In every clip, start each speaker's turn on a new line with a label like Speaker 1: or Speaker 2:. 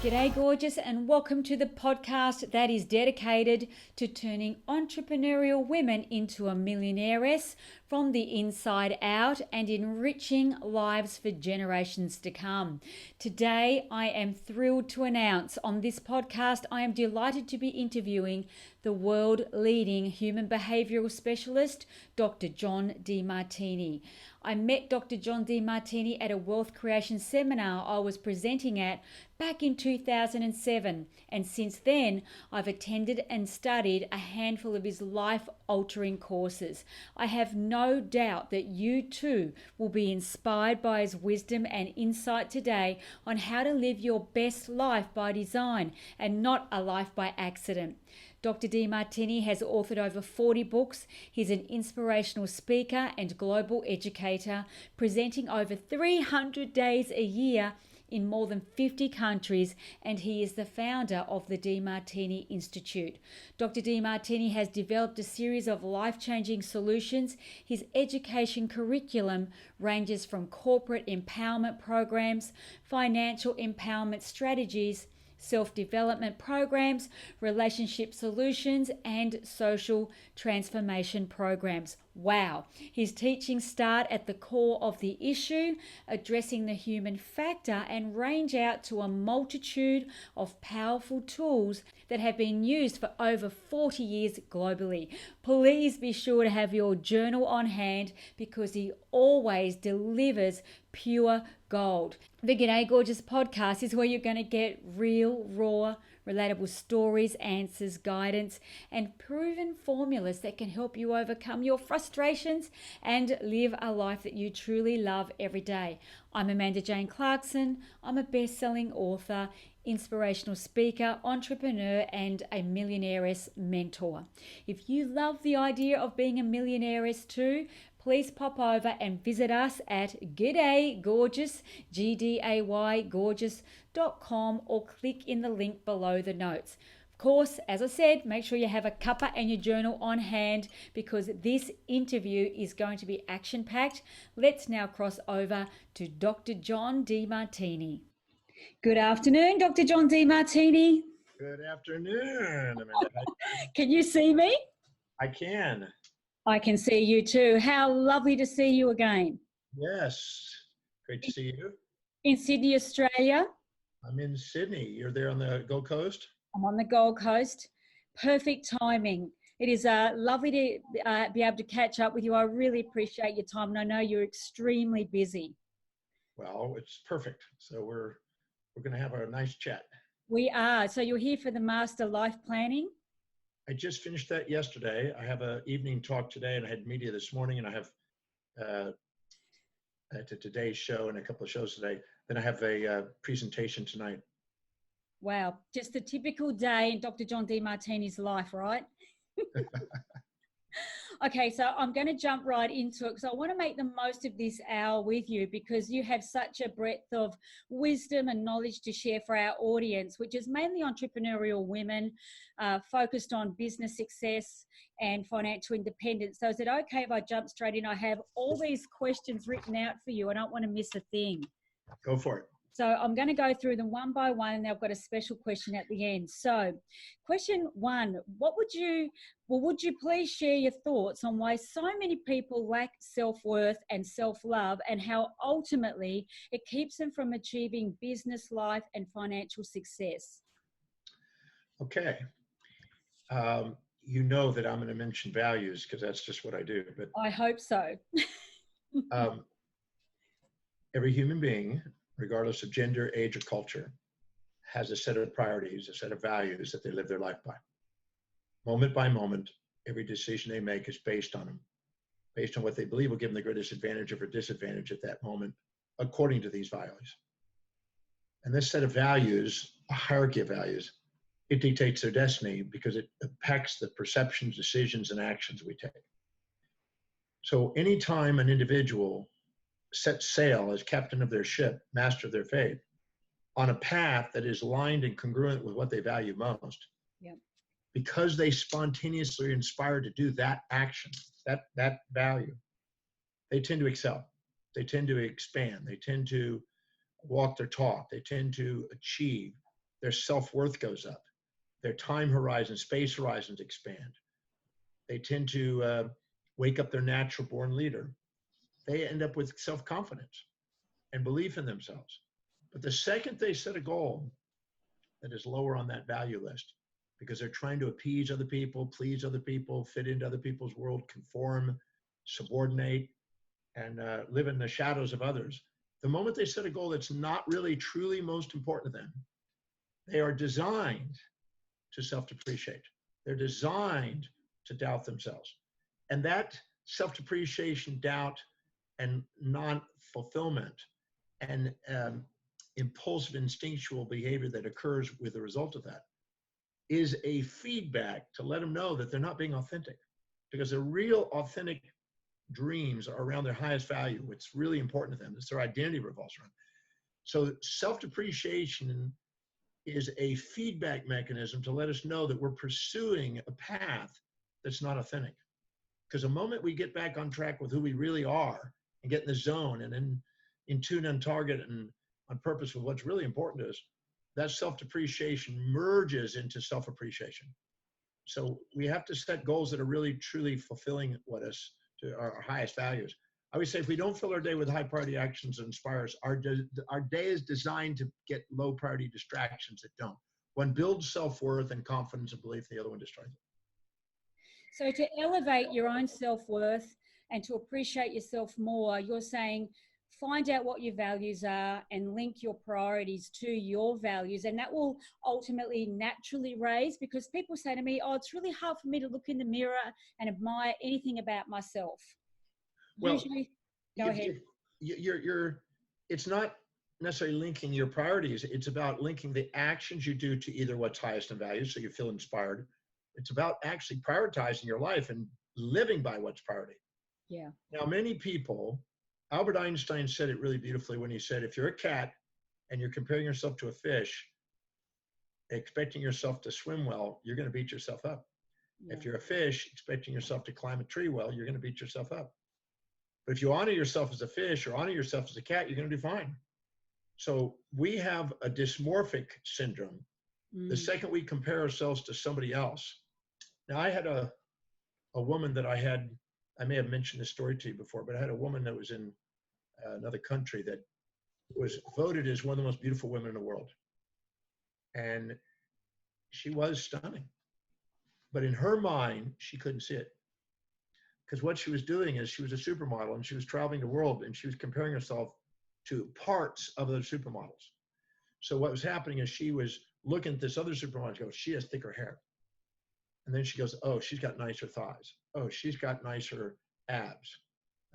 Speaker 1: G'day, gorgeous, and welcome to the podcast that is dedicated to turning entrepreneurial women into a millionairess from the inside out and enriching lives for generations to come. Today, I am thrilled to announce on this podcast, I am delighted to be interviewing the world-leading human behavioral specialist, Dr. John Demartini. I met Dr. John Demartini at a wealth creation seminar I was presenting at back in 2007, and since then I've attended and studied a handful of his life-altering courses. I have no doubt that you too will be inspired by his wisdom and insight today on how to live your best life by design and not a life by accident. Dr. Demartini has authored over 40 books. He's an inspirational speaker and global educator, presenting over 300 days a year in more than 50 countries, and he is the founder of the Demartini Institute. Dr. Demartini has developed a series of life-changing solutions. His education curriculum ranges from corporate empowerment programs, financial empowerment strategies, self-development programs, relationship solutions, and social transformation programs. Wow. His teachings start at the core of the issue, addressing the human factor, and range out to a multitude of powerful tools that have been used for over 40 years globally. Please be sure to have your journal on hand because he always delivers pure gold. The G'day Gorgeous podcast is where you're going to get real, raw, relatable stories, answers, guidance, and proven formulas that can help you overcome your frustrations and live a life that you truly love every day. I'm Amanda Jane Clarkson. I'm a best-selling author, inspirational speaker, entrepreneur, and a millionairess mentor. If you love the idea of being a millionairess too, please pop over and visit us at G'day Gorgeous, G-D-A-Y, gorgeous.com, or click in the link below the notes. Of course, as I said, make sure you have a cuppa and your journal on hand because this interview is going to be action-packed. Let's now cross over to Dr. John Demartini. Good afternoon, Dr. John Demartini.
Speaker 2: Good afternoon, Amanda.
Speaker 1: Can you see me?
Speaker 2: I can.
Speaker 1: I can see you too. How lovely to see you again.
Speaker 2: Yes. Great to see you.
Speaker 1: In Sydney, Australia.
Speaker 2: I'm in Sydney. You're there on the Gold Coast?
Speaker 1: I'm on the Gold Coast. Perfect timing. It is lovely to be able to catch up with you. I really appreciate your time, and I know you're extremely busy.
Speaker 2: Well, it's perfect. So we're going to have a nice chat.
Speaker 1: We are. So you're here for the Master Life Planning?
Speaker 2: I just finished that yesterday. I have an evening talk today, and I had media this morning, and I have today's show and a couple of shows today. Then I have a presentation tonight.
Speaker 1: Wow, just a typical day in Dr. John Demartini's life, right? Okay, so I'm going to jump right into it because I want to make the most of this hour with you because you have such a breadth of wisdom and knowledge to share for our audience, which is mainly entrepreneurial women focused on business success and financial independence. So is it okay if I jump straight in? I have all these questions written out for you. I don't want to miss a thing.
Speaker 2: Go for it.
Speaker 1: So I'm going to go through them one by one, and I've got a special question at the end. So question one, would you please share your thoughts on why so many people lack self-worth and self-love and how ultimately it keeps them from achieving business, life, and financial success?
Speaker 2: Okay. You know that I'm going to mention values because that's just what I do. But
Speaker 1: I hope so.
Speaker 2: Every human being, regardless of gender, age, or culture, has a set of priorities, a set of values that they live their life by. Moment by moment, every decision they make is based on them, based on what they believe will give them the greatest advantage or disadvantage at that moment, according to these values. And this set of values, a hierarchy of values, it dictates their destiny because it impacts the perceptions, decisions, and actions we take. So anytime an individual set sail as captain of their ship, master of their fate, on a path that is aligned and congruent with what they value most,
Speaker 1: yep,
Speaker 2: because they spontaneously are inspired to do that action, that value, they tend to excel. They tend to expand. They tend to walk their talk. They tend to achieve. their self-worth goes up. Their time horizons, space horizons expand. They tend to wake up their natural born leader. They end up with self-confidence and belief in themselves. But the second they set a goal that is lower on that value list, because they're trying to appease other people, please other people, fit into other people's world, conform, subordinate, and live in the shadows of others. The moment they set a goal that's not really truly most important to them, they are designed to self-depreciate. They're designed to doubt themselves. And that self-depreciation, doubt, and non-fulfillment and impulsive instinctual behavior that occurs with the result of that is a feedback to let them know that they're not being authentic, because their real authentic dreams are around their highest value. What's really important to them is their identity revolves around. So self-depreciation is a feedback mechanism to let us know that we're pursuing a path that's not authentic. Because the moment we get back on track with who we really are and get in the zone and in tune on target and on purpose with what's really important to us, that self-depreciation merges into self-appreciation. So we have to set goals that are really truly fulfilling what us to our highest values. I would say if we don't fill our day with high priority actions that inspire us, our day is designed to get low priority distractions that don't. One builds self-worth and confidence and belief, the other one destroys it.
Speaker 1: So to elevate your own self-worth and to appreciate yourself more, you're saying find out what your values are and link your priorities to your values. And that will ultimately naturally raise, because people say to me, oh, it's really hard for me to look in the mirror and admire anything about myself.
Speaker 2: Well,
Speaker 1: usually, go ahead.
Speaker 2: It's not necessarily linking your priorities. It's about linking the actions you do to either what's highest in value, so you feel inspired. It's about actually prioritizing your life and living by what's priority.
Speaker 1: Yeah.
Speaker 2: Now, many people, Albert Einstein said it really beautifully when he said, if you're a cat and you're comparing yourself to a fish, expecting yourself to swim well, you're going to beat yourself up. Yeah. If you're a fish expecting yourself to climb a tree well, you're going to beat yourself up. But if you honor yourself as a fish or honor yourself as a cat, you're going to do fine. So we have a dysmorphic syndrome. The second we compare ourselves to somebody else. Now, I had a woman that I may have mentioned this story to you before, but I had a woman that was in another country that was voted as one of the most beautiful women in the world. And she was stunning. But in her mind, she couldn't see it. Because what she was doing is she was a supermodel and she was traveling the world and she was comparing herself to parts of those supermodels. So what was happening is she was looking at this other supermodel and goes, she has thicker hair. And then she goes, oh, she's got nicer thighs. Oh, she's got nicer abs.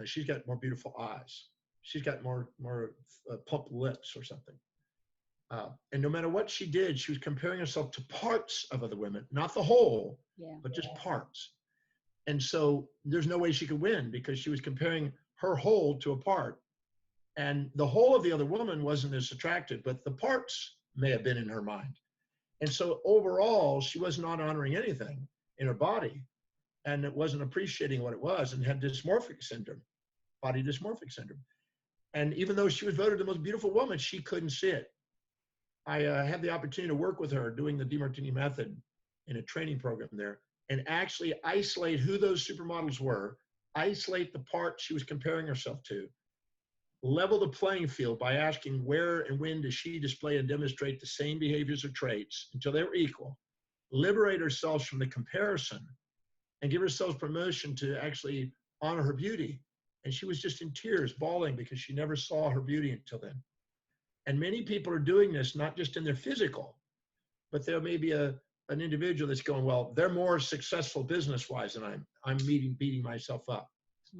Speaker 2: She's got more beautiful eyes. She's got more plump lips or something. And no matter what she did, she was comparing herself to parts of other women, not the whole, but just parts. And so there's no way she could win because she was comparing her whole to a part. And the whole of the other woman wasn't as attractive, but the parts may have been in her mind. And so overall, she was not honoring anything in her body and it wasn't appreciating what it was and had dysmorphic syndrome, body dysmorphic syndrome. And even though she was voted the most beautiful woman, she couldn't see it. I had the opportunity to work with her doing the Demartini method in a training program there and actually isolate who those supermodels were, isolate the part she was comparing herself to, level the playing field by asking where and when does she display and demonstrate the same behaviors or traits until they were equal, liberate ourselves from the comparison and give ourselves permission to actually honor her beauty. And she was just in tears, bawling because she never saw her beauty until then. And many people are doing this, not just in their physical, but there may be an individual that's going, well, they're more successful business-wise than I'm beating myself up.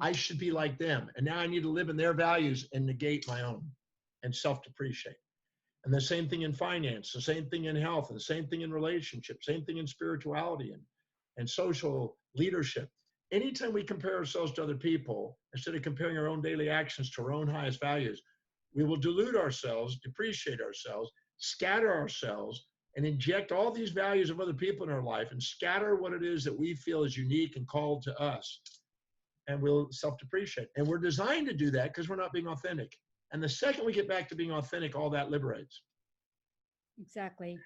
Speaker 2: I should be like them. And now I need to live in their values and negate my own and self-depreciate. And the same thing in finance, the same thing in health, and the same thing in relationships, same thing in spirituality and social leadership. Anytime we compare ourselves to other people, instead of comparing our own daily actions to our own highest values, we will dilute ourselves, depreciate ourselves, scatter ourselves, and inject all these values of other people in our life and scatter what it is that we feel is unique and called to us. And we'll self-depreciate. And we're designed to do that because we're not being authentic. And the second we get back to being authentic, all that liberates.
Speaker 1: Exactly.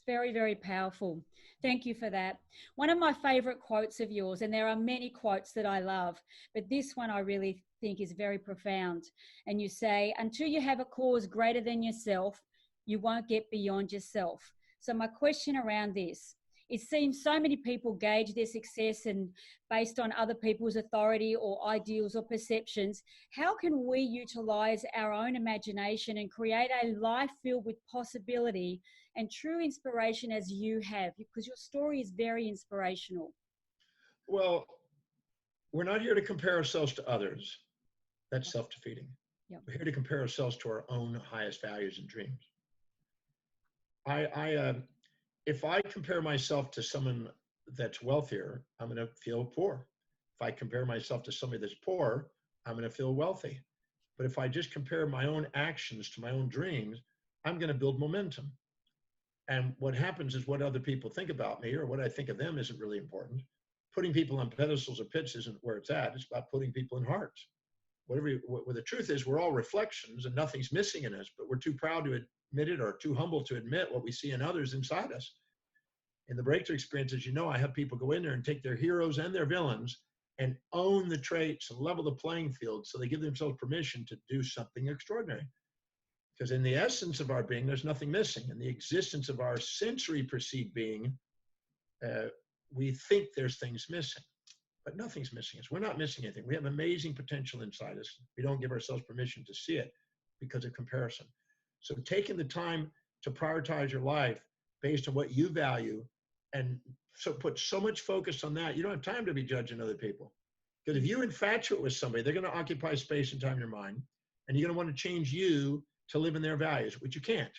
Speaker 1: Very, very powerful. Thank you for that. One of my favorite quotes of yours, and there are many quotes that I love, but this one I really think is very profound. And you say, until you have a cause greater than yourself, you won't get beyond yourself. So, my question around this, it seems so many people gauge their success and based on other people's authority or ideals or perceptions. How can we utilize our own imagination and create a life filled with possibility and true inspiration as you have? Because your story is very inspirational.
Speaker 2: Well, we're not here to compare ourselves to others. That's self-defeating.
Speaker 1: Yep.
Speaker 2: We're here to compare ourselves to our own highest values and dreams. If I compare myself to someone that's wealthier, I'm going to feel poor. If I compare myself to somebody that's poor, I'm going to feel wealthy. But if I just compare my own actions to my own dreams, I'm going to build momentum. And what happens is what other people think about me or what I think of them isn't really important. Putting people on pedestals or pits isn't where it's at. It's about putting people in hearts. Well, the truth is we're all reflections and nothing's missing in us, but we're too proud to admit it or too humble to admit what we see in others inside us. In the breakthrough experiences, I have people go in there and take their heroes and their villains and own the traits and level the playing field so they give themselves permission to do something extraordinary. Because in the essence of our being, there's nothing missing. In the existence of our sensory perceived being, we think there's things missing. But nothing's missing us. We're not missing anything. We have amazing potential inside us. We don't give ourselves permission to see it because of comparison. So taking the time to prioritize your life based on what you value and so put so much focus on that, you don't have time to be judging other people. Because if you infatuate with somebody, they're going to occupy space and time in your mind, and you're going to want to change you to live in their values, which you can't.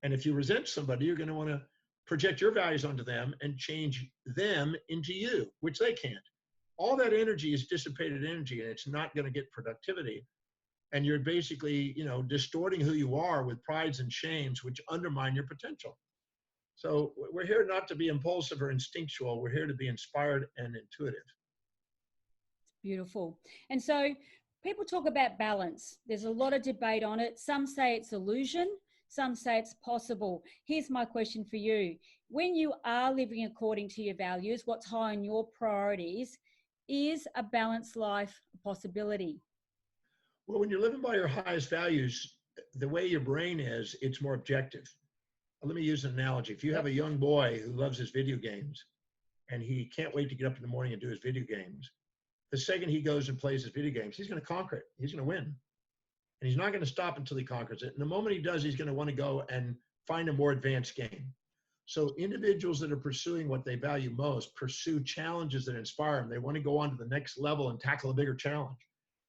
Speaker 2: And if you resent somebody, you're going to want to project your values onto them and change them into you, which they can't. All that energy is dissipated energy, and it's not going to get productivity. And you're basically, distorting who you are with prides and shames, which undermine your potential. So we're here not to be impulsive or instinctual. We're here to be inspired and intuitive.
Speaker 1: Beautiful. And so people talk about balance. There's a lot of debate on it. Some say it's illusion. Some say it's possible. Here's my question for you. When you are living according to your values, what's high on your priorities, is a balanced life a possibility?
Speaker 2: Well, when you're living by your highest values, the way your brain is, it's more objective. Let me use an analogy. If you have a young boy who loves his video games and he can't wait to get up in the morning and do his video games, the second he goes and plays his video games, he's going to conquer it. He's going to win. And he's not going to stop until he conquers it. And the moment he does, he's going to want to go and find a more advanced game. So individuals that are pursuing what they value most pursue challenges that inspire them. They want to go on to the next level and tackle a bigger challenge.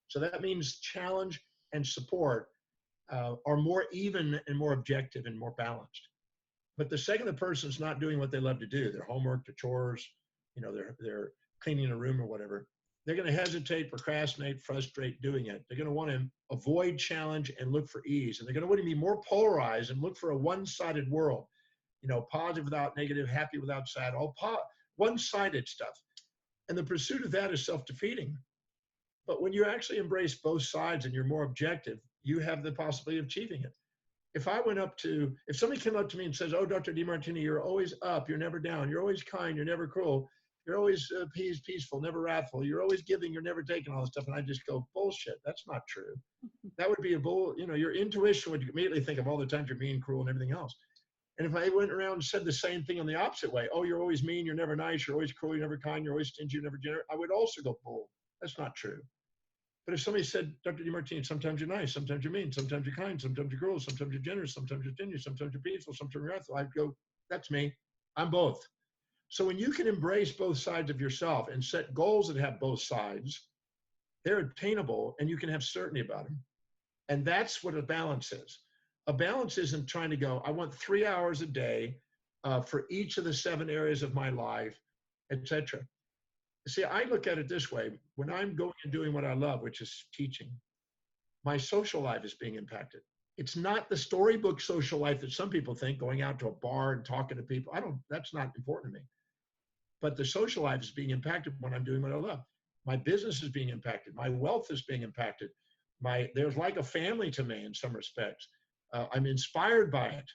Speaker 2: So that means challenge and support are more even and more objective and more balanced. But the second the person's not doing what they love to do, their homework, their chores, they're cleaning a room or whatever, they're going to hesitate, procrastinate, frustrate doing it. They're going to want to avoid challenge and look for ease. And they're going to want to be more polarized and look for a one-sided world. Positive without negative, happy without sad, all one-sided stuff. And the pursuit of that is self-defeating. But when you actually embrace both sides and you're more objective, you have the possibility of achieving it. If somebody came up to me and says, "Oh, Dr. Demartini, you're always up, you're never down, you're always kind, you're never cruel, you're always peaceful, never wrathful, you're always giving, you're never taking," all this stuff, and I just go, bullshit, that's not true. That would be a bull, your intuition would immediately think of all the times you're mean, cruel, and everything else. And if I went around and said the same thing on the opposite way, "Oh, you're always mean, you're never nice, you're always cruel, you're never kind, you're always stingy, you're never generous," I would also go, bull, that's not true. But if somebody said, "Dr. Demartini, sometimes you're nice, sometimes you're mean, sometimes you're kind, sometimes you're cruel, sometimes you're generous, sometimes you're stingy, sometimes you're peaceful, sometimes you're wrathful," I'd go, "That's me. I'm both." So when you can embrace both sides of yourself and set goals that have both sides, they're attainable and you can have certainty about them. And that's what a balance is. A balance isn't trying to go, "I want 3 hours a day for each of the 7 areas of my life," etc. See, I look at it this way. When I'm going and doing what I love, which is teaching, my social life is being impacted. It's not the storybook social life that some people think, going out to a bar and talking to people. That's not important to me. But the social life is being impacted when I'm doing what I love. My business is being impacted. My wealth is being impacted. There's like a family to me in some respects. I'm inspired by it.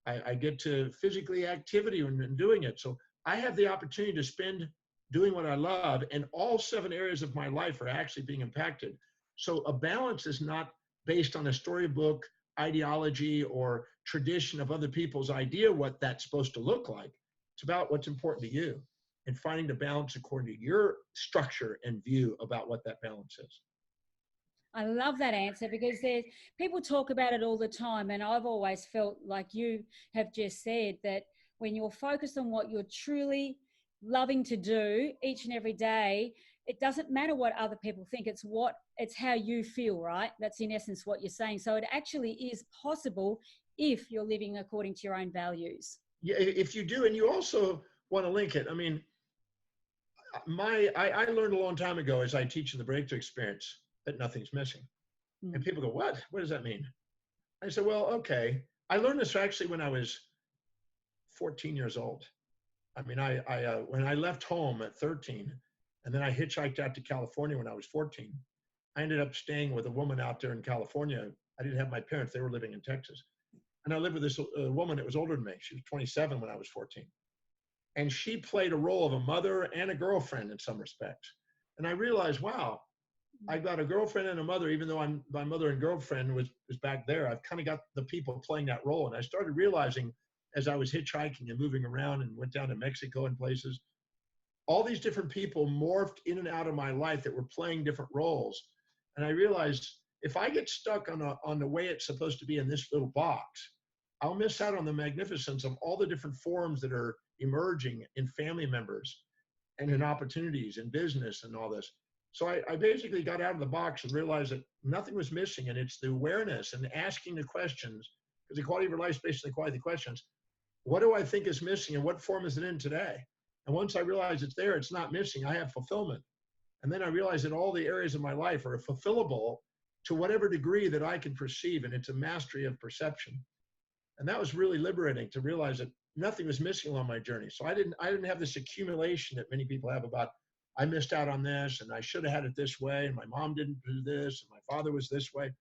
Speaker 2: I get to physically activity when doing it. So I have the opportunity to spend doing what I love, and all 7 areas of my life are actually being impacted. So a balance is not based on a storybook ideology or tradition of other people's idea what that's supposed to look like. It's about what's important to you and finding the balance according to your structure and view about what that balance is.
Speaker 1: I love that answer because there's people talk about it all the time, and I've always felt like you have just said that when you're focused on what you're truly loving to do each and every day, it doesn't matter what other people think. It's how you feel, right? That's in essence what you're saying. So it actually is possible if you're living according to your own values.
Speaker 2: Yeah, if you do, and you also want to link it. I mean, I learned a long time ago as I teach in the breakthrough experience that nothing's missing. And people go, what? What does that mean? I said, well, okay. I learned this actually when I was 14 years old. I mean, when I left home at 13, and then I hitchhiked out to California when I was 14, I ended up staying with a woman out there in California. I didn't have my parents. They were living in Texas. And I lived with this woman that was older than me. She was 27 when I was 14. And she played a role of a mother and a girlfriend in some respects. And I realized, wow, I got a girlfriend and a mother, even though my mother and girlfriend was back there. I've kind of got the people playing that role. And I started realizing as I was hitchhiking and moving around and went down to Mexico and places, all these different people morphed in and out of my life that were playing different roles. And I realized if I get stuck on the way it's supposed to be in this little box, I'll miss out on the magnificence of all the different forms that are emerging in family members and in opportunities in business and all this. So I basically got out of the box and realized that nothing was missing. And it's the awareness and asking the questions, because the quality of your life is based on the quality of the questions. What do I think is missing and what form is it in today? And once I realize it's there, it's not missing, I have fulfillment. And then I realize that all the areas of my life are fulfillable to whatever degree that I can perceive. And it's a mastery of perception. And that was really liberating to realize that nothing was missing along my journey. So I didn't have this accumulation that many people have about, I missed out on this and I should have had it this way. And my mom didn't do this and my father was this way.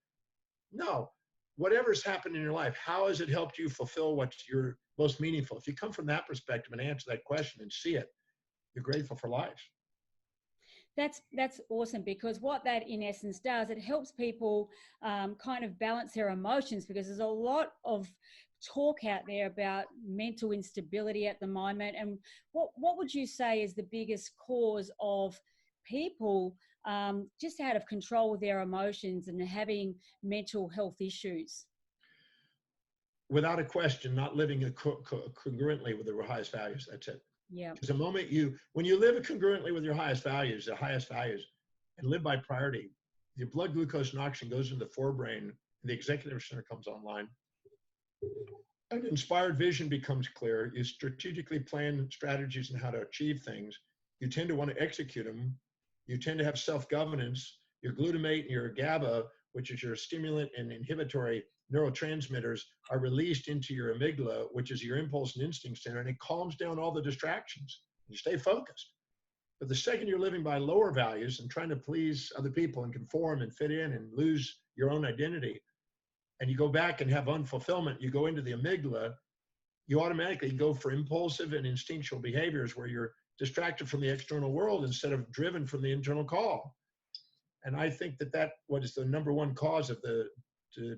Speaker 2: No, whatever's happened in your life, how has it helped you fulfill what's your most meaningful? If you come from that perspective and answer that question and see it, you're grateful for life.
Speaker 1: That's awesome, because what that in essence does, it helps people kind of balance their emotions, because there's a lot of talk out there about mental instability at the moment. And what would you say is the biggest cause of people just out of control with their emotions and having mental health issues?
Speaker 2: Without a question, not living congruently with their highest values. That's it.
Speaker 1: Yeah.
Speaker 2: Because the moment when you live congruently with your highest values, and live by priority, your blood glucose and oxygen goes into the forebrain, and the executive center comes online. An inspired vision becomes clear. You strategically plan strategies on how to achieve things. You tend to want to execute them. You tend to have self-governance. Your glutamate and your GABA, which is your stimulant and inhibitory neurotransmitters, are released into your amygdala, which is your impulse and instinct center, and it calms down all the distractions. You stay focused. But the second you're living by lower values and trying to please other people and conform and fit in and lose your own identity, and you go back and have unfulfillment, you go into the amygdala, you automatically go for impulsive and instinctual behaviors where you're distracted from the external world instead of driven from the internal call. And I think that what is the number one cause of the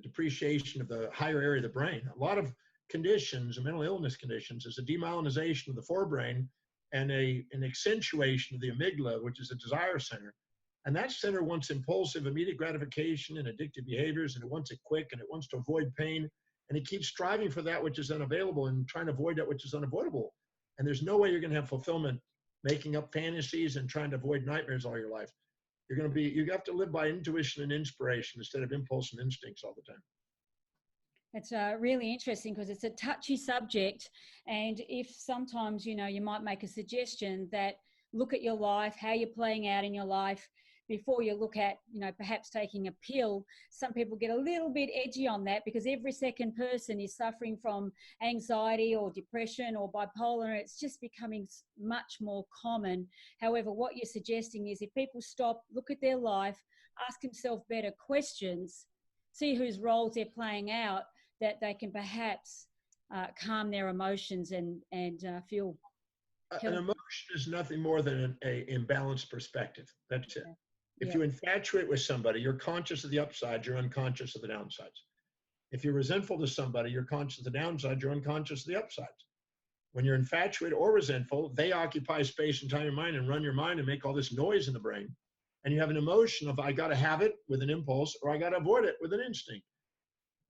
Speaker 2: depreciation of the higher area of the brain. A lot of conditions, mental illness conditions, is a demyelinization of the forebrain and an accentuation of the amygdala, which is a desire center. And that center wants impulsive, immediate gratification and addictive behaviors, and it wants it quick, and it wants to avoid pain, and it keeps striving for that which is unavailable and trying to avoid that which is unavoidable. And there's no way you're going to have fulfillment making up fantasies and trying to avoid nightmares all your life. You have to live by intuition and inspiration instead of impulse and instincts all the time.
Speaker 1: It's really interesting because it's a touchy subject. And if sometimes, you might make a suggestion that look at your life, how you're playing out in your life before you look at, perhaps taking a pill. Some people get a little bit edgy on that because every second person is suffering from anxiety or depression or bipolar. And it's just becoming much more common. However, what you're suggesting is if people stop, look at their life, ask themselves better questions, see whose roles they're playing out, that they can perhaps calm their emotions and feel
Speaker 2: An
Speaker 1: healthy.
Speaker 2: emotion is nothing more than an imbalanced perspective. That's it.
Speaker 1: Yeah.
Speaker 2: If
Speaker 1: Yeah.
Speaker 2: you infatuate with somebody, you're conscious of the upside, you're unconscious of the downsides. If you're resentful to somebody, you're conscious of the downside, you're unconscious of the upsides. When you're infatuated or resentful, they occupy space and time in your mind and run your mind and make all this noise in the brain. And you have an emotion of, I got to have it with an impulse, or I got to avoid it with an instinct.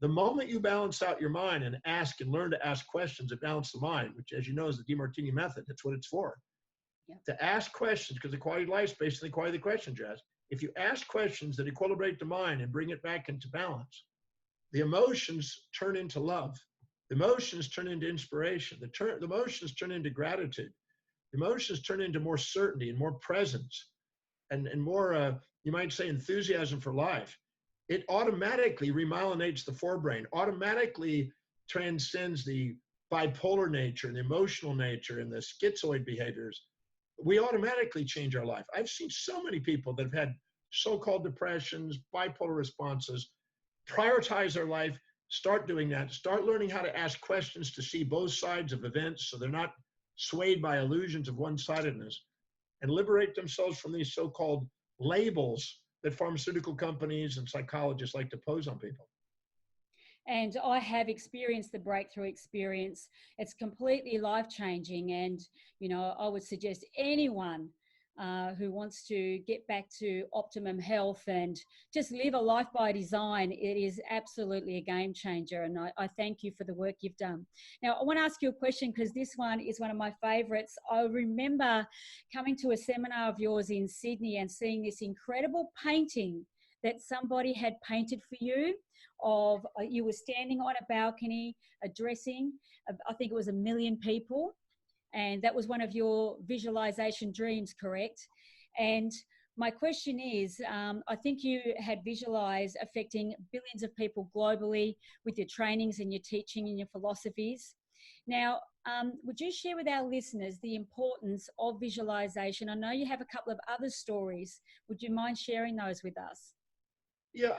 Speaker 2: The moment you balance out your mind and ask and learn to ask questions that balance the mind, which, as you know, is the Demartini method, that's what it's for.
Speaker 1: Yep.
Speaker 2: To ask questions, because the quality of life is based on the quality of the questions you ask. If you ask questions that equilibrate the mind and bring it back into balance, the emotions turn into love. The emotions turn into inspiration. The emotions turn into gratitude. The emotions turn into more certainty and more presence and more, you might say, enthusiasm for life. It automatically remyelinates the forebrain, automatically transcends the bipolar nature and the emotional nature and the schizoid behaviors. We automatically change our life. I've seen so many people that have had so-called depressions, bipolar responses, prioritize their life, start doing that, start learning how to ask questions to see both sides of events so they're not swayed by illusions of one-sidedness, and liberate themselves from these so-called labels that pharmaceutical companies and psychologists like to pose on people.
Speaker 1: And I have experienced the breakthrough experience. It's completely life-changing. And, you know, I would suggest anyone who wants to get back to optimum health and just live a life by design, it is absolutely a game changer. And I thank you for the work you've done. Now, I want to ask you a question because this one is one of my favorites. I remember coming to a seminar of yours in Sydney and seeing this incredible painting that somebody had painted for you of you were standing on a balcony addressing, I think it was 1 million people. And that was one of your visualization dreams, correct? And my question is, I think you had visualized affecting billions of people globally with your trainings and your teaching and your philosophies. Now, would you share with our listeners the importance of visualization? I know you have a couple of other stories. Would you mind sharing those with us?
Speaker 2: Yeah,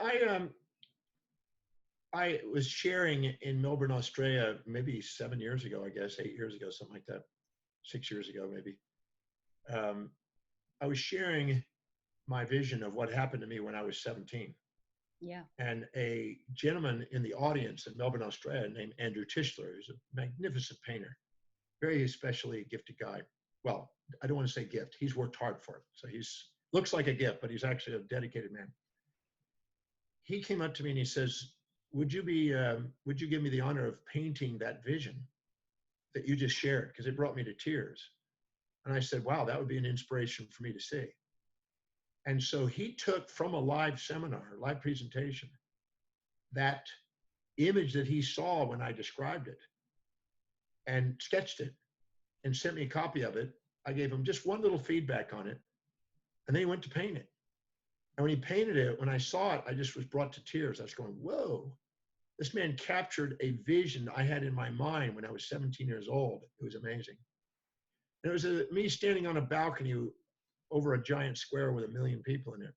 Speaker 2: I was sharing in Melbourne, Australia, maybe 7 years ago, I guess, 8 years ago, something like that, 6 years ago, maybe. I was sharing my vision of what happened to me when I was 17.
Speaker 1: Yeah.
Speaker 2: And a gentleman in the audience in Melbourne, Australia, named Andrew Tischler, who's a magnificent painter, very especially gifted guy. Well, I don't want to say gift. He's worked hard for it. So he's looks like a gift, but he's actually a dedicated man. He came up to me and he says, would you give me the honor of painting that vision that you just shared? Because it brought me to tears. And I said, wow, that would be an inspiration for me to see. And so he took from a live seminar, live presentation, that image that he saw when I described it and sketched it and sent me a copy of it. I gave him just one little feedback on it. And then he went to paint it. And when he painted it, when I saw it, I just was brought to tears. I was going, whoa, this man captured a vision I had in my mind when I was 17 years old. It was amazing. And it was me standing on a balcony over a giant square with 1 million people in it.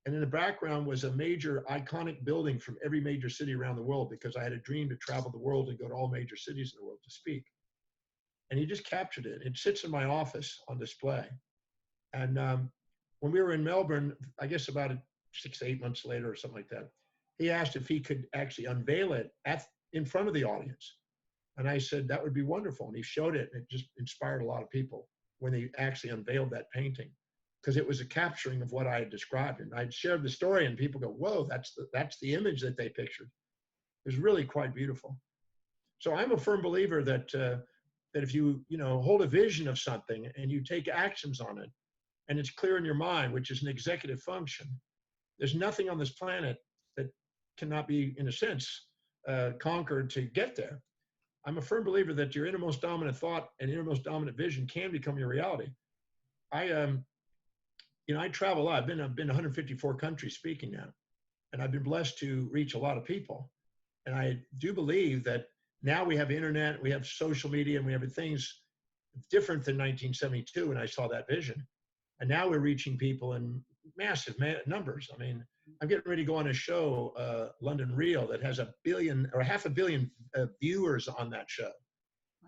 Speaker 2: And in the background was a major iconic building from every major city around the world, because I had a dream to travel the world and go to all major cities in the world to speak. And he just captured it. It sits in my office on display. And when we were in Melbourne, I guess about 6 to 8 months later or something like that, he asked if he could actually unveil it in front of the audience. And I said, that would be wonderful. And he showed it, and it just inspired a lot of people when they actually unveiled that painting, because it was a capturing of what I had described. And I'd shared the story and people go, whoa, that's the image that they pictured. It was really quite beautiful. So I'm a firm believer that that if you hold a vision of something and you take actions on it, and it's clear in your mind, which is an executive function, there's nothing on this planet that cannot be, in a sense, conquered to get there. I'm a firm believer that your innermost dominant thought and innermost dominant vision can become your reality. I travel a lot. I've been 154 countries speaking now, and I've been blessed to reach a lot of people. And I do believe that now we have internet, we have social media, and we have things different than 1972 when I saw that vision. And now we're reaching people in massive numbers. I mean, I'm getting ready to go on a show, London Real, that has 1 billion or 500 million viewers on that show.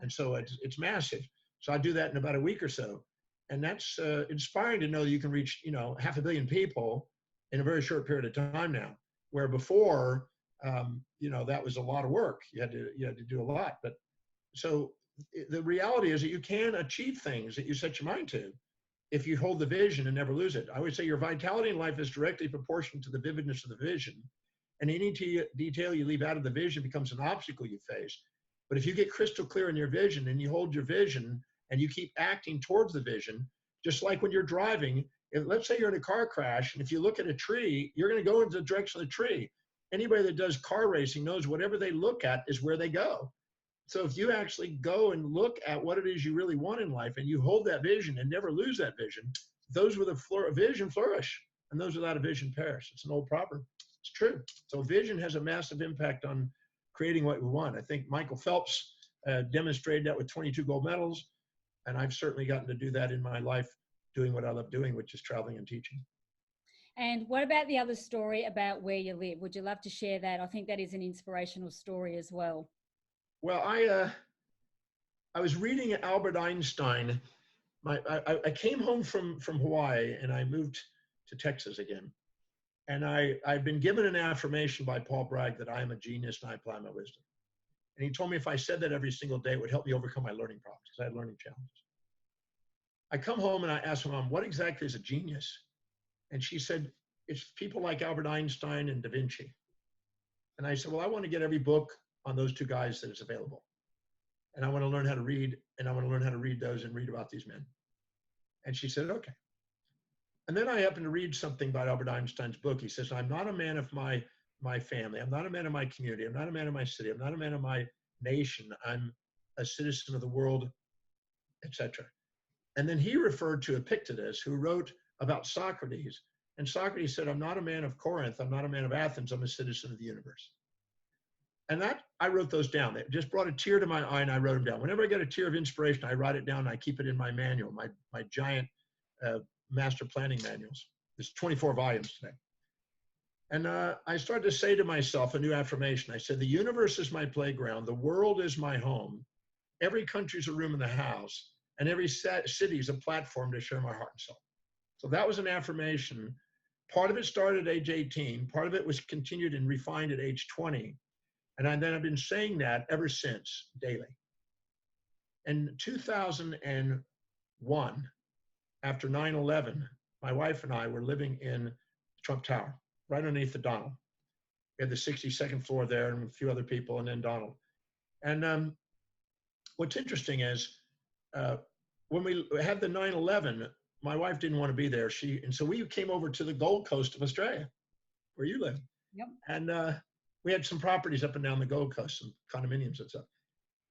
Speaker 2: And so it's massive. So I do that in about a week or so. And that's inspiring to know that you can reach, 500 million people in a very short period of time now, where before, that was a lot of work. You had to do a lot. But so the reality is that you can achieve things that you set your mind to if you hold the vision and never lose it. I would say your vitality in life is directly proportional to the vividness of the vision. And any detail you leave out of the vision becomes an obstacle you face. But if you get crystal clear in your vision and you hold your vision and you keep acting towards the vision, just like when you're driving, let's say you're in a car crash, and if you look at a tree, you're going to go in the direction of the tree. Anybody that does car racing knows whatever they look at is where they go. So if you actually go and look at what it is you really want in life and you hold that vision and never lose that vision, those with a vision flourish, and those without a vision perish. It's an old proverb. It's true. So vision has a massive impact on creating what we want. I think Michael Phelps demonstrated that with 22 gold medals, and I've certainly gotten to do that in my life, doing what I love doing, which is traveling and teaching.
Speaker 1: And what about the other story about where you live? Would you love to share that? I think that is an inspirational story as well.
Speaker 2: Well, I was reading Albert Einstein. I came home from Hawaii and I moved to Texas again. And I'd been given an affirmation by Paul Bragg that I am a genius and I apply my wisdom. And he told me if I said that every single day, it would help me overcome my learning problems because I had learning challenges. I come home and I asked my mom, what exactly is a genius? And she said, it's people like Albert Einstein and Da Vinci. And I said, well, I want to get every book on those two guys that is available. And I want to learn how to read, and I want to learn how to read those and read about these men. And she said, okay. And then I happened to read something about Albert Einstein's book. He says, I'm not a man of my family. I'm not a man of my community. I'm not a man of my city. I'm not a man of my nation. I'm a citizen of the world, etc. And then he referred to Epictetus, who wrote about Socrates. And Socrates said, I'm not a man of Corinth. I'm not a man of Athens. I'm a citizen of the universe. And that, I wrote those down. It just brought a tear to my eye and I wrote them down. Whenever I get a tear of inspiration, I write it down and I keep it in my manual, my giant master planning manuals. There's 24 volumes today. And I started to say to myself a new affirmation. I said, the universe is my playground. The world is my home. Every country is a room in the house. And every city is a platform to share my heart and soul. So that was an affirmation. Part of it started at age 18. Part of it was continued and refined at age 20. And then I've been saying that ever since, daily. In 2001, after 9/11, my wife and I were living in Trump Tower, right underneath the Donald. We had the 62nd floor there and a few other people, and then Donald. And what's interesting is when we had the 9/11, my wife didn't want to be there. And so we came over to the Gold Coast of Australia, where you live.
Speaker 1: Yep.
Speaker 2: And we had some properties up and down the Gold Coast, some condominiums and stuff.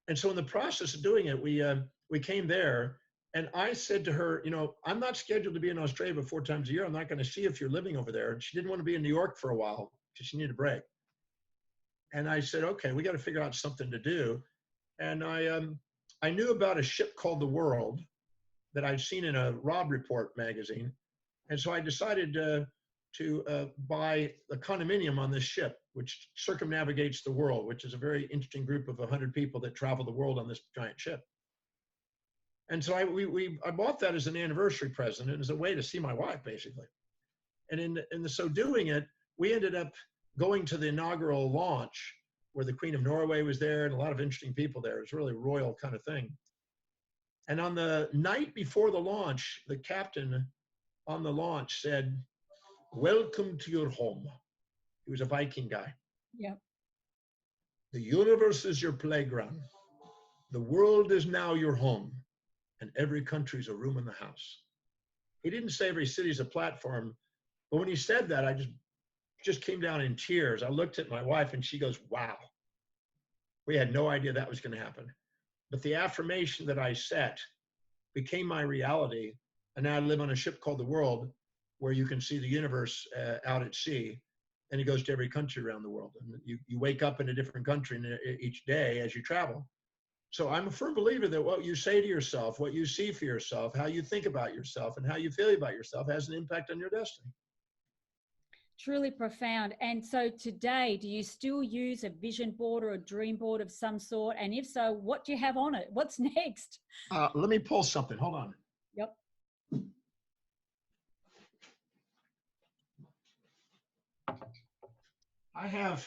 Speaker 2: And so in the process of doing it, we came there, and I said to her, I'm not scheduled to be in Australia but 4 times a year. I'm not going to see if you're living over there. And she didn't want to be in New York for a while because she needed a break. And I said, okay, we got to figure out something to do. And I knew about a ship called the World that I'd seen in a Rob Report magazine. And so I decided to buy a condominium on this ship, which circumnavigates the world, which is a very interesting group of 100 people that travel the world on this giant ship. And so I bought that as an anniversary present and as a way to see my wife, basically. And in so doing it, we ended up going to the inaugural launch where the Queen of Norway was there and a lot of interesting people there. It was really a royal kind of thing. And on the night before the launch, the captain on the launch said, welcome to your home. He was a Viking guy.
Speaker 1: Yep.
Speaker 2: The universe is your playground. The world is now your home. And every country is a room in the house. He didn't say every city is a platform. But when he said that, I just came down in tears. I looked at my wife and she goes, wow. We had no idea that was going to happen. But the affirmation that I set became my reality. And now I live on a ship called the World, where you can see the universe out at sea, and it goes to every country around the world. And you wake up in a different country each day as you travel. So I'm a firm believer that what you say to yourself, what you see for yourself, how you think about yourself, and how you feel about yourself has an impact on your destiny.
Speaker 1: truly profound. And so today, do you still use a vision board or a dream board of some sort? And if so, what do you have on it? What's next?
Speaker 2: Let me pull something. Hold on.
Speaker 1: Yep.
Speaker 2: I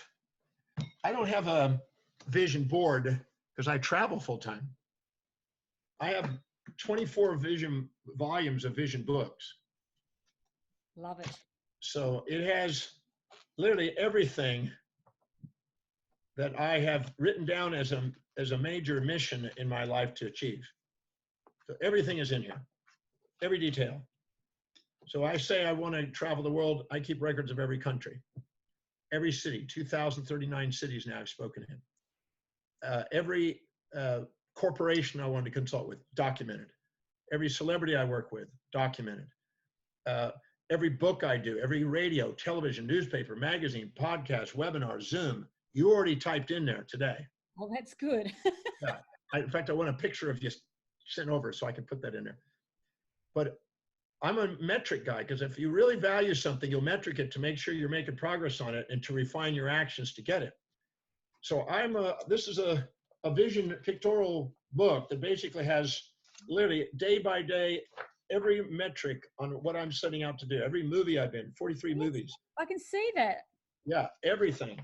Speaker 2: don't have a vision board because I travel full time. I have 24 volumes of vision books.
Speaker 1: Love it.
Speaker 2: So it has literally everything that I have written down as a major mission in my life to achieve. So everything is in here, every detail. So I say I want to travel the world. I keep records of every country, every city, 2,039 cities now I've spoken in. Every corporation I wanted to consult with, documented. Every celebrity I work with, documented. Every book I do, every radio, television, newspaper, magazine, podcast, webinar, Zoom, you already typed in there today.
Speaker 1: Oh, that's good.
Speaker 2: Yeah. In fact, I want a picture of you sent over so I can put that in there. But I'm a metric guy because if you really value something, you'll metric it to make sure you're making progress on it and to refine your actions to get it. So this is a vision pictorial book that basically has literally day by day every metric on what I'm setting out to do. Every movie I've been, 43 movies.
Speaker 1: I can see that.
Speaker 2: Yeah, everything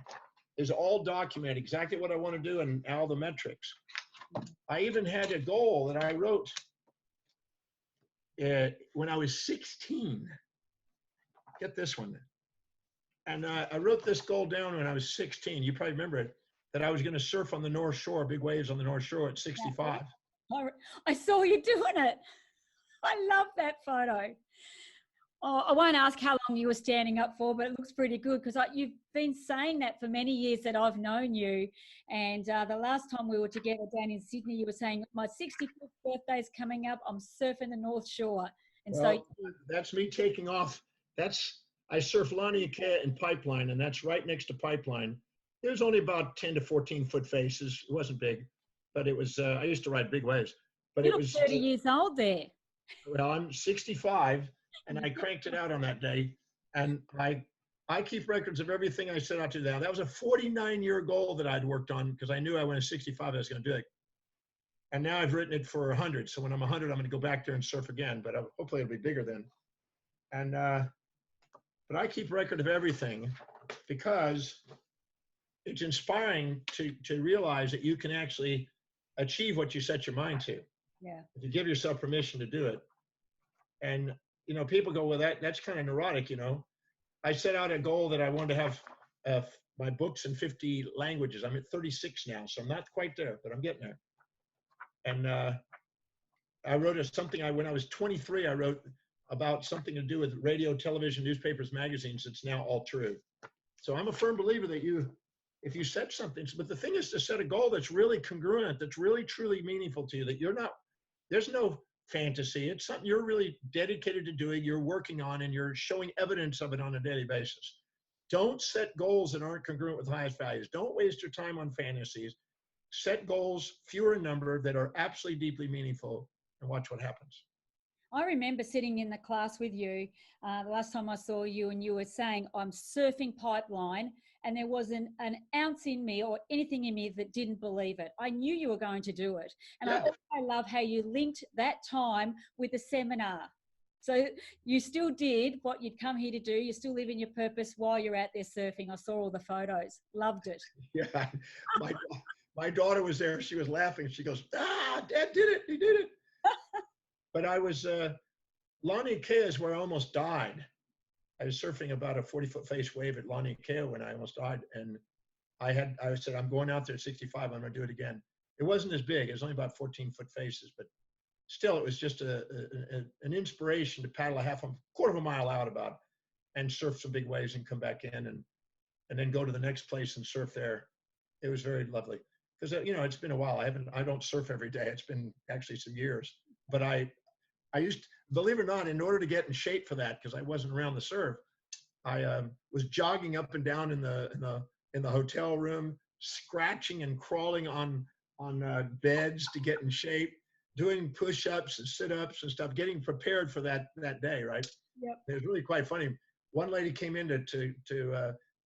Speaker 2: is all documented, exactly what I want to do and all the metrics. I even had a goal that I wrote when I was 16. Get this one. And I wrote this goal down when I was 16. You probably remember it, that I was going to surf on the North Shore, big waves on the North Shore at 65.
Speaker 1: I saw you doing it. I love that photo. Oh, I won't ask how long you were standing up for, but it looks pretty good because you've been saying that for many years that I've known you. And the last time we were together down in Sydney, you were saying, my 65th birthday is coming up. I'm surfing the North Shore. And
Speaker 2: well, that's me taking off. I surf Lani Kea in Pipeline, and that's right next to Pipeline. It was only about 10 to 14 foot faces. It wasn't big, but it was, I used to ride big waves. But
Speaker 1: it was 30 years old there.
Speaker 2: Well, I'm 65. And I cranked it out on that day. And I keep records of everything I set out to do. That was a 49-year goal that I'd worked on because I knew I went to 65, I was going to do it. And now I've written it for 100. So when I'm 100, I'm going to go back there and surf again. But hopefully it'll be bigger then. And but I keep record of everything because it's inspiring to realize that you can actually achieve what you set your mind to.
Speaker 1: Yeah.
Speaker 2: If you give yourself permission to do it. And you know, people go, well, that's kind of neurotic, you know. I set out a goal that I wanted to have my books in 50 languages. I'm at 36 now, so I'm not quite there, but I'm getting there. And I wrote when I was 23, I wrote about something to do with radio, television, newspapers, magazines. It's now all true. So I'm a firm believer that if you set something, but the thing is to set a goal that's really congruent, that's really, truly meaningful to you, that there's no fantasy. It's something you're really dedicated to doing, you're working on, and you're showing evidence of it on a daily basis. Don't set goals that aren't congruent with highest values. Don't waste your time on fantasies. Set goals, fewer in number, that are absolutely deeply meaningful, and watch what happens.
Speaker 1: I remember sitting in the class with you the last time I saw you, and you were saying, I'm surfing Pipeline, and there wasn't an ounce in me or anything in me that didn't believe it. I knew you were going to do it. And
Speaker 2: Yeah.
Speaker 1: I love how you linked that time with the seminar. So you still did what you'd come here to do. You're still living your purpose while you're out there surfing. I saw all the photos. Loved it.
Speaker 2: Yeah. My daughter was there. She was laughing. She goes, Dad did it. He did it. But I was, Lani Kea is where I almost died. I was surfing about a 40-foot face wave at Lani Kea when I almost died. And I said, I'm going out there at 65. I'm going to do it again. It wasn't as big. It was only about 14-foot faces, but still it was just an inspiration to paddle a quarter of a mile out about and surf some big waves and come back in and then go to the next place and surf there. It was very lovely because, you know, it's been a while. I don't surf every day. It's been actually some years, but I used, believe it or not, in order to get in shape for that, because I wasn't around the surf, I was jogging up and down in the hotel room, scratching and crawling on beds to get in shape, doing push-ups and sit-ups and stuff, getting prepared for that day, right?
Speaker 1: Yep.
Speaker 2: It was really quite funny. one lady came in to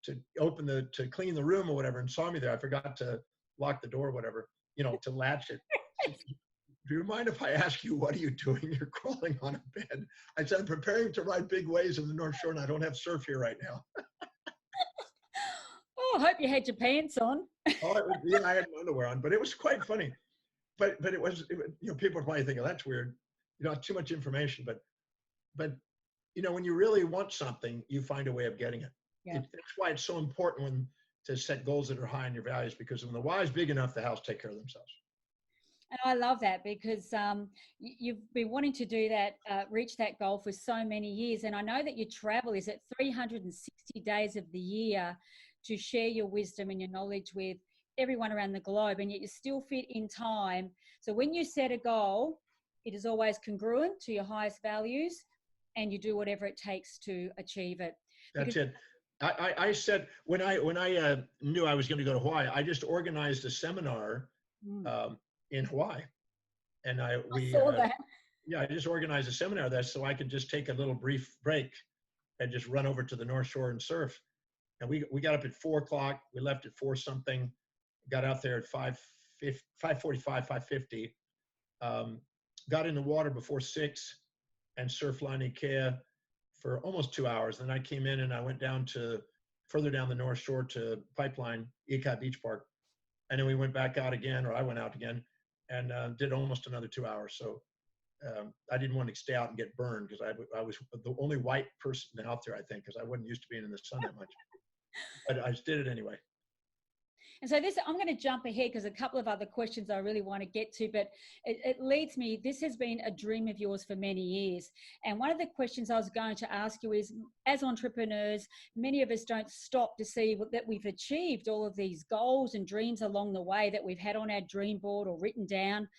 Speaker 2: to clean the room or whatever, and saw me there. I forgot to lock the door or whatever, to latch it. She said, do you mind if I ask you, what are you doing? You're crawling on a bed. I said, I'm preparing to ride big waves in the North Shore, and I don't have surf here right now.
Speaker 1: Oh, I hope you had your pants on.
Speaker 2: Yeah, I had my underwear on, but it was quite funny. But people are probably thinking that's weird, too much information. But when you really want something, you find a way of getting it.
Speaker 1: Yeah.
Speaker 2: That's why it's so important to set goals that are high in your values, because when the why is big enough, the house take care of themselves.
Speaker 1: And I love that because you've been wanting to do that, reach that goal for so many years. And I know that your travel is at 360 days of the year to share your wisdom and your knowledge with everyone around the globe, and yet you still fit in time. So when you set a goal, it is always congruent to your highest values, and you do whatever it takes to achieve it.
Speaker 2: That's it. I said, when I knew I was going to go to Hawaii, I just organized a seminar in Hawaii, and
Speaker 1: I saw that.
Speaker 2: Yeah, I just organized a seminar there so I could just take a little brief break and just run over to the North Shore and surf. And we got up at 4:00. We left at 4 something. Got out there at 5:45, 5:50. Got in the water before 6 and surfed Lani Kea for almost 2 hours. Then I came in and I went down to further down the North Shore to Pipeline, Ikat Beach Park. And then we went back out again, or I went out again, and did almost another 2 hours. So I didn't want to stay out and get burned, because I was the only white person out there, I think, because I wasn't used to being in the sun that much. But I just did it anyway.
Speaker 1: And so I'm going to jump ahead because a couple of other questions I really want to get to, but it leads me, this has been a dream of yours for many years. And one of the questions I was going to ask you is, as entrepreneurs, many of us don't stop to see that we've achieved all of these goals and dreams along the way that we've had on our dream board or written down.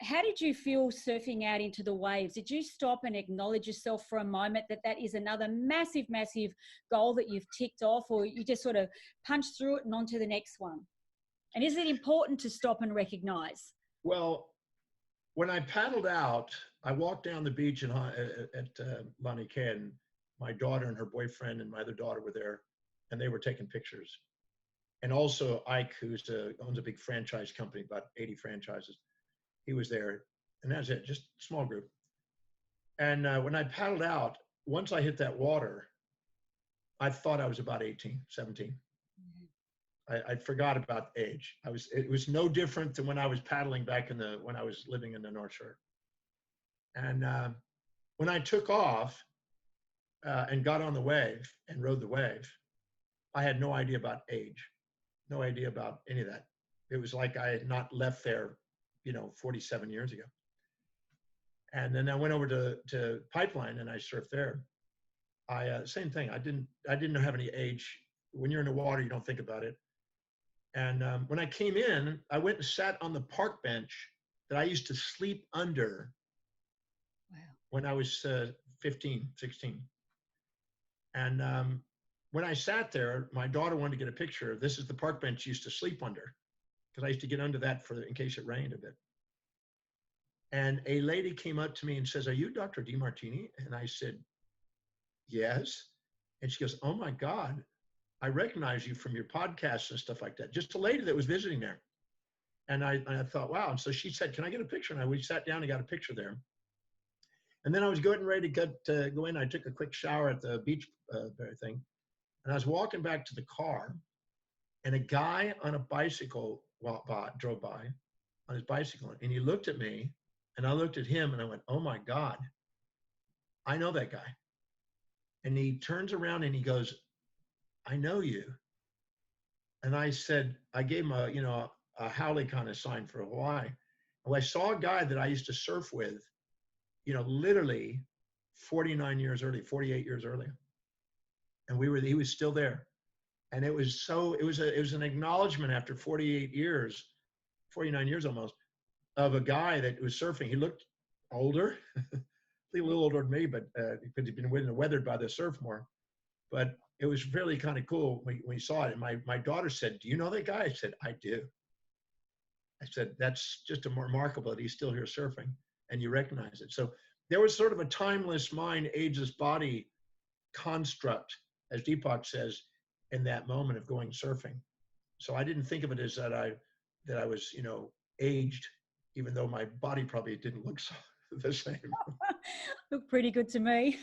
Speaker 1: How did you feel surfing out into the waves? Did you stop and acknowledge yourself for a moment that is another massive, massive goal that you've ticked off, or you just sort of punched through it and on to the next one? And is it important to stop and recognize?
Speaker 2: Well, when I paddled out, I walked down the beach at Lani Kea, and my daughter and her boyfriend and my other daughter were there, and they were taking pictures. And also Ike, who owns a big franchise company, about 80 franchises. He was there, and that's it, just a small group. And when I paddled out, once I hit that water, I thought I was about 18, 17. Mm-hmm. I forgot about age. It was no different than when I was paddling back when I was living in the North Shore. And when I took off and got on the wave and rode the wave, I had no idea about age, no idea about any of that. It was like I had not left there 47 years ago. And then I went over to Pipeline and I surfed there. Same thing. I didn't have any age. When you're in the water, you don't think about it. And when I came in, I went and sat on the park bench that I used to sleep under. Wow. When I was 15, 16. And when I sat there, my daughter wanted to get a picture. This is the park bench she used to sleep under, because I used to get under that in case it rained a bit. And a lady came up to me and says, "Are you Dr. Demartini?" And I said, "Yes." And she goes, "Oh my God, I recognize you from your podcasts and stuff like that." Just a lady that was visiting there. And I thought, wow. And so she said, "Can I get a picture?" And we sat down and got a picture there. And then I was getting ready to go in. I took a quick shower at the beach thing. And I was walking back to the car, and a guy on a bicycle drove by on his bicycle, and he looked at me, and I looked at him, and I went, "Oh my God, I know that guy." And he turns around and he goes, "I know you." And I said, I gave him a howley kind of sign for Hawaii. Well, I saw a guy that I used to surf with, literally 48 years earlier. And he was still there. And it was an acknowledgement after 49 years almost, of a guy that was surfing. He looked older, a little older than me, but because he'd been weathered by the surf more. But it was really kind of cool when we saw it. And my daughter said, "Do you know that guy?" I said, "I do." I said, "That's just remarkable that he's still here surfing and you recognize it." So there was sort of a timeless mind, ageless body construct, as Deepak says, in that moment of going surfing. So I didn't think of it as that I was, aged, even though my body probably didn't look so, the same.
Speaker 1: Look pretty good to me.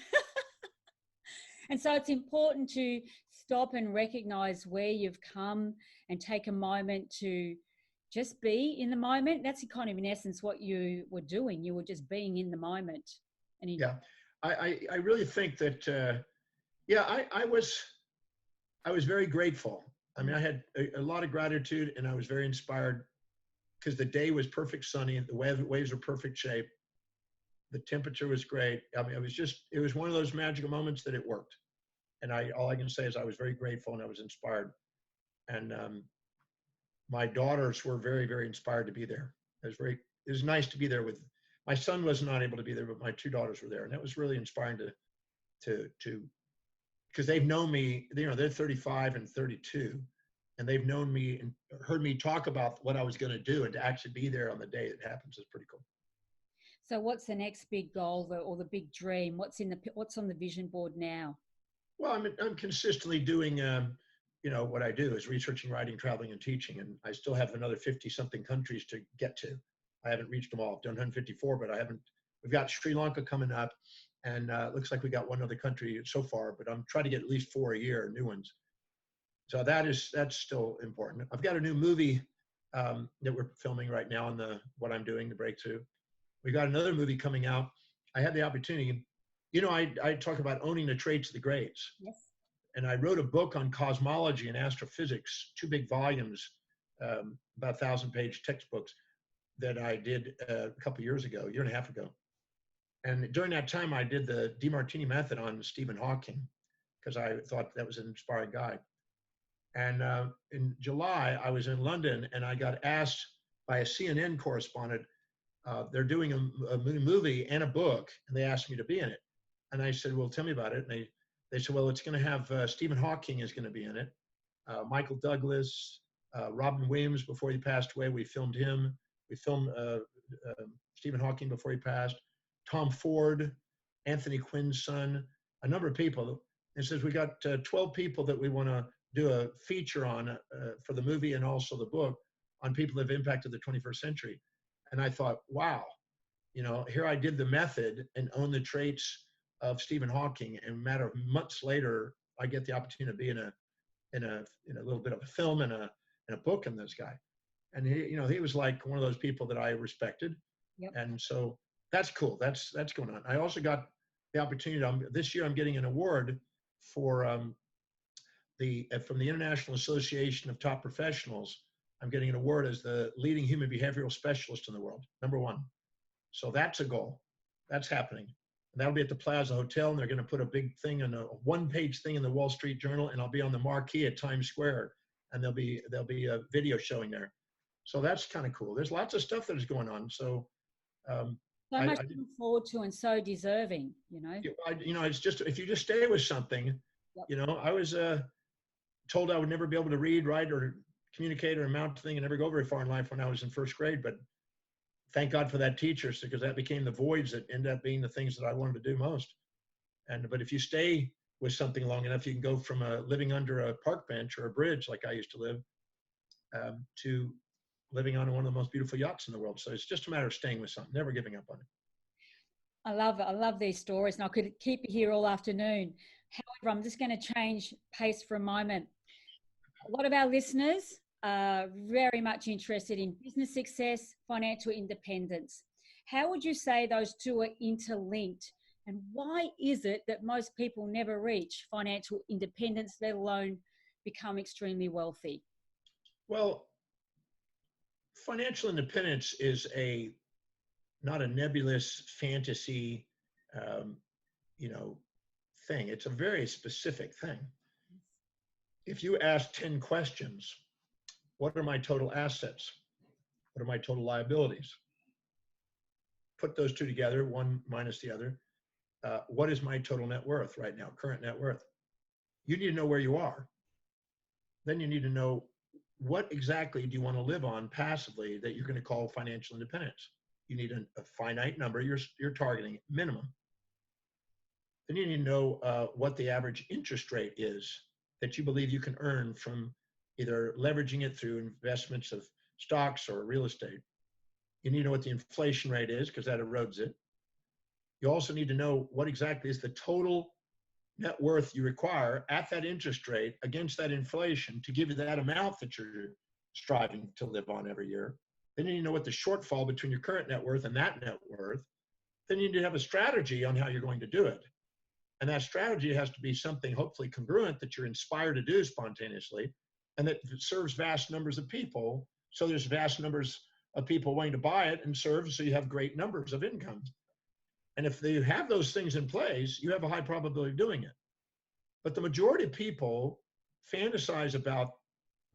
Speaker 1: And so it's important to stop and recognize where you've come and take a moment to just be in the moment. That's kind of in essence what you were doing. You were just being in the moment. And
Speaker 2: Yeah, I really think that yeah, I was very grateful. I mean, I had a lot of gratitude, and I was very inspired because the day was perfect sunny and the waves were perfect shape. The temperature was great. I mean, it was one of those magical moments that it worked. And all I can say is I was very grateful and I was inspired. And my daughters were very, very inspired to be there. It was nice to be there with, my son was not able to be there, but my two daughters were there. And that was really inspiring to, because they've known me, they're 35 and 32, and they've known me and heard me talk about what I was going to do, and to actually be there on the day it happens is pretty cool.
Speaker 1: so what's the next big goal or the big dream? What's on the vision board now?
Speaker 2: Well, I'm consistently doing, what I do is researching, writing, traveling, and teaching, and I still have another 50 something countries to get to. I haven't reached them all. I've done 154, but I haven't. We've got Sri Lanka coming up, and it looks like we got one other country so far, but I'm trying to get at least 4 a year, new ones. So that's still important. I've got a new movie that we're filming right now on what I'm doing, the breakthrough. We got another movie coming out. I had the opportunity. I talk about owning the traits of the greats.
Speaker 1: Yes.
Speaker 2: And I wrote a book on cosmology and astrophysics, 2 big volumes, about 1,000-page textbooks that I did a couple years ago, a year and a half ago. And during that time, I did the Demartini method on Stephen Hawking because I thought that was an inspiring guy. And in July, I was in London and I got asked by a CNN correspondent, they're doing a movie and a book, and they asked me to be in it. And I said, well, tell me about it. And they said, well, it's going to have Stephen Hawking is going to be in it. Michael Douglas, Robin Williams, before he passed away, we filmed him. We filmed Stephen Hawking before he passed. Tom Ford, Anthony Quinn's son, a number of people. It says we got 12 people that we want to do a feature on for the movie and also the book on people that have impacted the 21st century. And I thought, wow, here I did the method and own the traits of Stephen Hawking, and a matter of months later, I get the opportunity to be in a little bit of a film and a book on this guy. And he was like one of those people that I respected.
Speaker 1: Yep.
Speaker 2: And so that's cool. That's going on. I also got the opportunity. This year I'm getting an award for from the International Association of Top Professionals. I'm getting an award as the leading human behavioral specialist in the world, #1. So that's a goal. That's happening. And that'll be at the Plaza Hotel, and they're going to put a big thing on a one-page thing in the Wall Street Journal, and I'll be on the marquee at Times Square, and there'll be a video showing there. So that's kind of cool. There's lots of stuff that is going on. So
Speaker 1: so much to look forward to, and so deserving.
Speaker 2: It's just, if you just stay with something. Yep. I was told I would never be able to read, write, or communicate or amount to thing, and never go very far in life when I was in first grade. But thank God for that teacher, because that became the voids that ended up being the things that I wanted to do most. But if you stay with something long enough, you can go from living under a park bench or a bridge, like I used to live, to living on one of the most beautiful yachts in the world. So it's just a matter of staying with something, never giving up on it.
Speaker 1: I love it. I love these stories, and I could keep you here all afternoon. However, I'm just going to change pace for a moment. A lot of our listeners are very much interested in business success, financial independence. How would you say those two are interlinked? And why is it that most people never reach financial independence, let alone become extremely wealthy?
Speaker 2: Well, financial independence is not a nebulous fantasy, thing. It's a very specific thing. If you ask 10 questions, what are my total assets? What are my total liabilities? Put those two together, one minus the other. What is my total net worth right now, current net worth? You need to know where you are. Then you need to know what exactly do you want to live on passively that you're going to call financial independence. You need a finite number you're targeting, minimum. Then you need to know what the average interest rate is that you believe you can earn from either leveraging it through investments of stocks or real estate. You need to know what the inflation rate is because that erodes it. You also need to know what exactly is the total net worth you require at that interest rate against that inflation to give you that amount that you're striving to live on every year. Then you need to know what the shortfall between your current net worth and that net worth. Then you need to have a strategy on how you're going to do it. And that strategy has to be something hopefully congruent that you're inspired to do spontaneously and that serves vast numbers of people. So there's vast numbers of people wanting to buy it and serve, so you have great numbers of income. And if you have those things in place, you have a high probability of doing it. But the majority of people fantasize about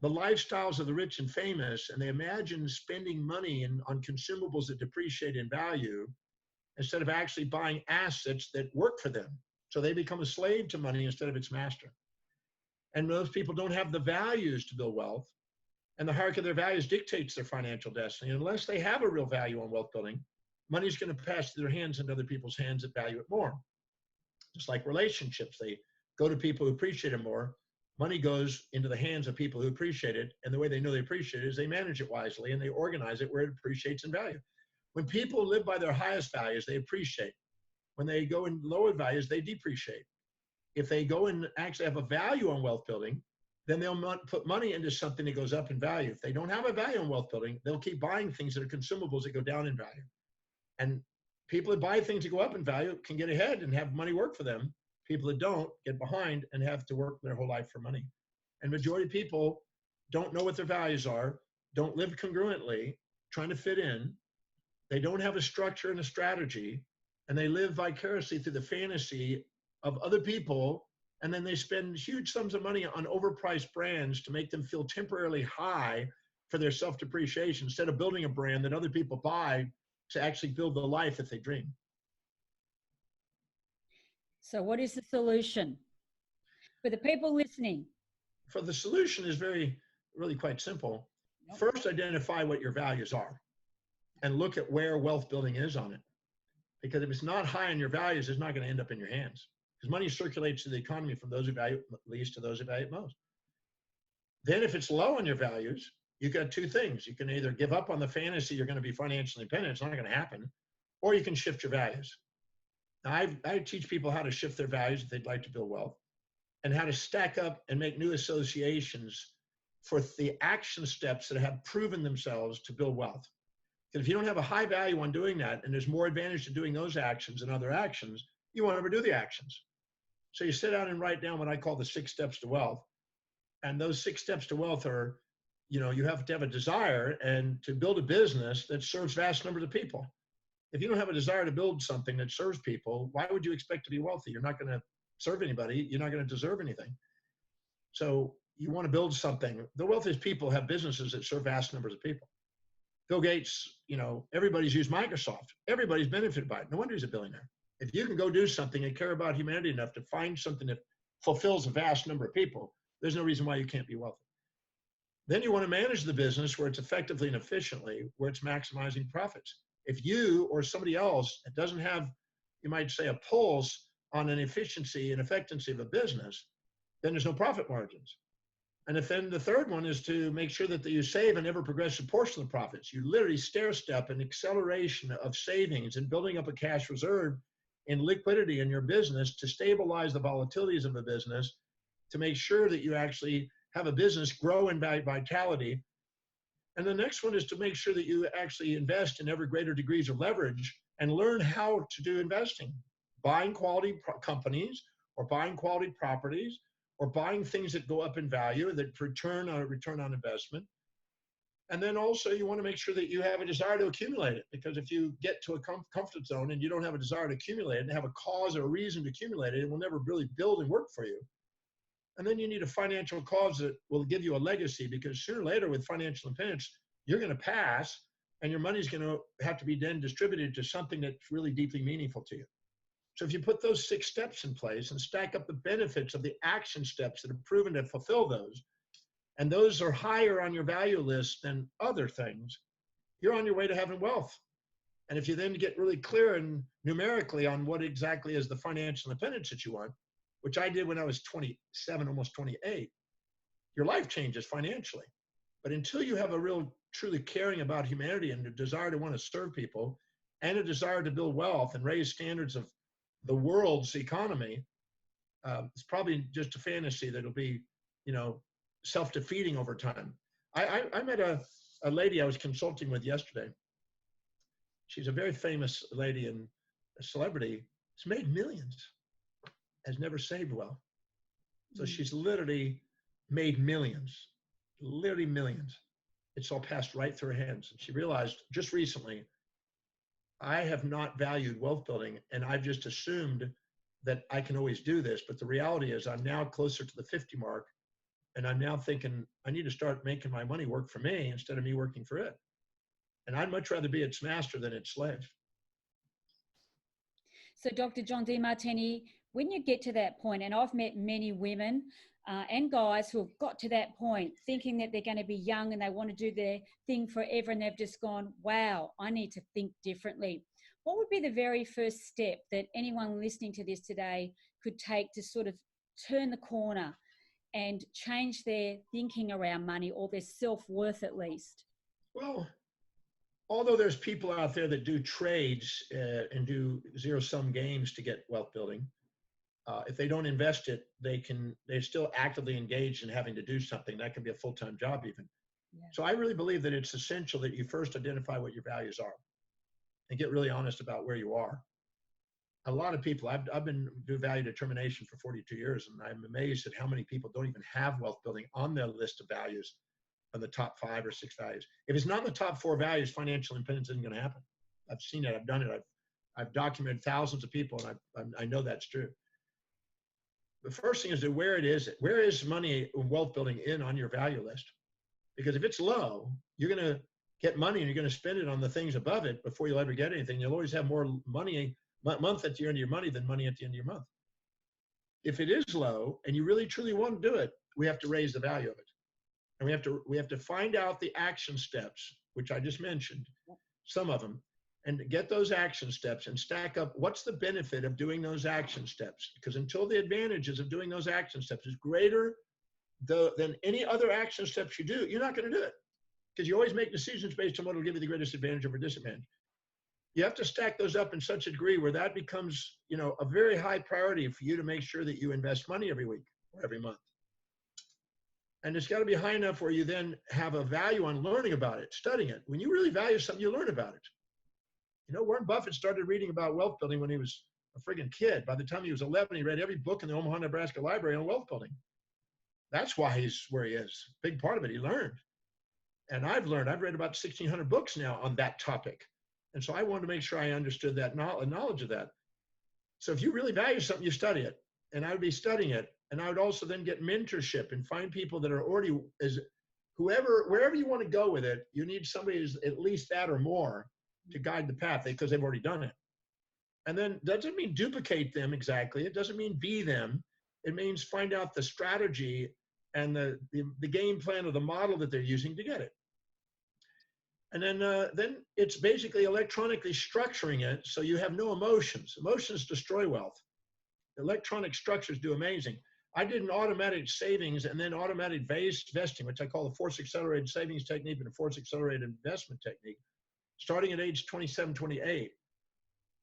Speaker 2: the lifestyles of the rich and famous, and they imagine spending money on consumables that depreciate in value instead of actually buying assets that work for them. So they become a slave to money instead of its master. And most people don't have the values to build wealth, and the hierarchy of their values dictates their financial destiny. Unless they have a real value on wealth building, money's going to pass through their hands into other people's hands that value it more. Just like relationships, they go to people who appreciate it more. Money goes into the hands of people who appreciate it, and the way they know they appreciate it is they manage it wisely and they organize it where it appreciates in value. When people live by their highest values, they appreciate. When they go in lower values, they depreciate. If they go and actually have a value on wealth building, then they'll put money into something that goes up in value. If they don't have a value on wealth building, they'll keep buying things that are consumables that go down in value. And people that buy things that go up in value can get ahead and have money work for them. People that don't get behind and have to work their whole life for money. And majority of people don't know what their values are, don't live congruently, trying to fit in. They don't have a structure and a strategy, and they live vicariously through the fantasy of other people. And then they spend huge sums of money on overpriced brands to make them feel temporarily high for their self-depreciation instead of building a brand that other people buy to actually build the life that they dream.
Speaker 1: So what is the solution for the people listening?
Speaker 2: For the solution is really quite simple. Yep. First, identify what your values are and look at where wealth building is on it. Because if it's not high on your values, it's not going to end up in your hands. Because money circulates through the economy from those who value it least to those who value it most. Then if it's low on your values, you've got two things. You can either give up on the fantasy you're going to be financially independent, it's not going to happen, or you can shift your values. Now, I teach people how to shift their values if they'd like to build wealth, and how to stack up and make new associations for the action steps that have proven themselves to build wealth. Because if you don't have a high value on doing that, and there's more advantage to doing those actions than other actions, you won't ever do the actions. So you sit down and write down what I call the 6 steps to wealth. And those 6 steps to wealth are, you have to have a desire and to build a business that serves vast numbers of people. If you don't have a desire to build something that serves people, why would you expect to be wealthy? You're not going to serve anybody. You're not going to deserve anything. So you want to build something. The wealthiest people have businesses that serve vast numbers of people. Bill Gates, everybody's used Microsoft. Everybody's benefited by it. No wonder he's a billionaire. If you can go do something and care about humanity enough to find something that fulfills a vast number of people, there's no reason why you can't be wealthy. Then you want to manage the business where it's effectively and efficiently, where it's maximizing profits. If you or somebody else doesn't have, you might say, a pulse on an efficiency and effectiveness of a business, then there's no profit margins. And if then the third one is to make sure that you save an ever progressive portion of the profits. You literally stair step an acceleration of savings and building up a cash reserve in liquidity in your business to stabilize the volatilities of the business, to make sure that you actually have a business grow in vitality. And the next one is to make sure that you actually invest in ever greater degrees of leverage and learn how to do investing, buying quality companies or buying quality properties or buying things that go up in value that return on investment. And then also you want to make sure that you have a desire to accumulate it, because if you get to a comfort zone and you don't have a desire to accumulate it and have a cause or a reason to accumulate it, it will never really build and work for you. And then you need a financial cause that will give you a legacy, because sooner or later with financial independence, you're going to pass and your money's going to have to be then distributed to something that's really deeply meaningful to you. So if you put those 6 steps in place and stack up the benefits of the action steps that have proven to fulfill those, and those are higher on your value list than other things, you're on your way to having wealth. And if you then get really clear and numerically on what exactly is the financial independence that you want, which I did when I was 27, almost 28, your life changes financially. But until you have a real, truly caring about humanity and a desire to want to serve people and a desire to build wealth and raise standards of the world's economy, it's probably just a fantasy that'll be, self-defeating over time. I met a lady I was consulting with yesterday. She's a very famous lady and a celebrity. Has made millions, has never saved well. So she's literally made millions, literally millions. It's all passed right through her hands. And she realized just recently, I have not valued wealth building, and I've just assumed that I can always do this. But the reality is I'm now closer to the 50 mark, and I'm now thinking I need to start making my money work for me instead of me working for it. And I'd much rather be its master than its slave.
Speaker 1: So Dr. John Demartini, when you get to that point, and I've met many women and guys who have got to that point thinking that they're going to be young and they want to do their thing forever, and they've just gone, wow, I need to think differently. What would be the very first step that anyone listening to this today could take to sort of turn the corner and change their thinking around money, or their self-worth at least?
Speaker 2: Well, although there's people out there that do trades and do zero-sum games to get wealth building, if they don't invest it, they're still actively engaged in having to do something. That can be a full-time job even. Yeah. So I really believe that it's essential that you first identify what your values are and get really honest about where you are. A lot of people, I've been doing value determination for 42 years, and I'm amazed at how many people don't even have wealth building on their list of values, on the top 5 or 6 values. If it's not in the top 4 values, financial independence isn't going to happen. I've seen it. I've done it. I've documented thousands of people, and I know that's true. The first thing is that where is money and wealth building on your value list? Because if it's low, you're going to get money and you're going to spend it on the things above it before you'll ever get anything. You'll always have more money month at the end of your money than money at the end of your month. If it is low and you really truly want to do it, we have to raise the value of it. And we have to find out the action steps, which I just mentioned, some of them, and get those action steps and stack up what's the benefit of doing those action steps. Because until the advantages of doing those action steps is greater than any other action steps you do, you're not going to do it. Because you always make decisions based on what will give you the greatest advantage over disadvantage. You have to stack those up in such a degree where that becomes, a very high priority for you to make sure that you invest money every week or every month. And it's got to be high enough where you then have a value on learning about it, studying it. When you really value something, you learn about it. Warren Buffett started reading about wealth building when he was a friggin' kid. By the time he was 11, he read every book in the Omaha, Nebraska library on wealth building. That's why he's where he is. Big part of it, he learned. And I've read about 1,600 books now on that topic. And so I wanted to make sure I understood that knowledge of that. So if you really value something, you study it. And I would be studying it. And I would also then get mentorship and find people that are already, wherever you want to go with it, you need somebody who's at least that or more to guide the path because they've already done it. And then that doesn't mean duplicate them exactly. It doesn't mean be them. It means find out the strategy and the game plan or the model that they're using to get it. And then it's basically electronically structuring it so you have no emotions. Emotions destroy wealth. Electronic structures do amazing. I did an automatic savings and then automatic vesting, which I call the force accelerated savings technique and the force accelerated investment technique, starting at age 27, 28.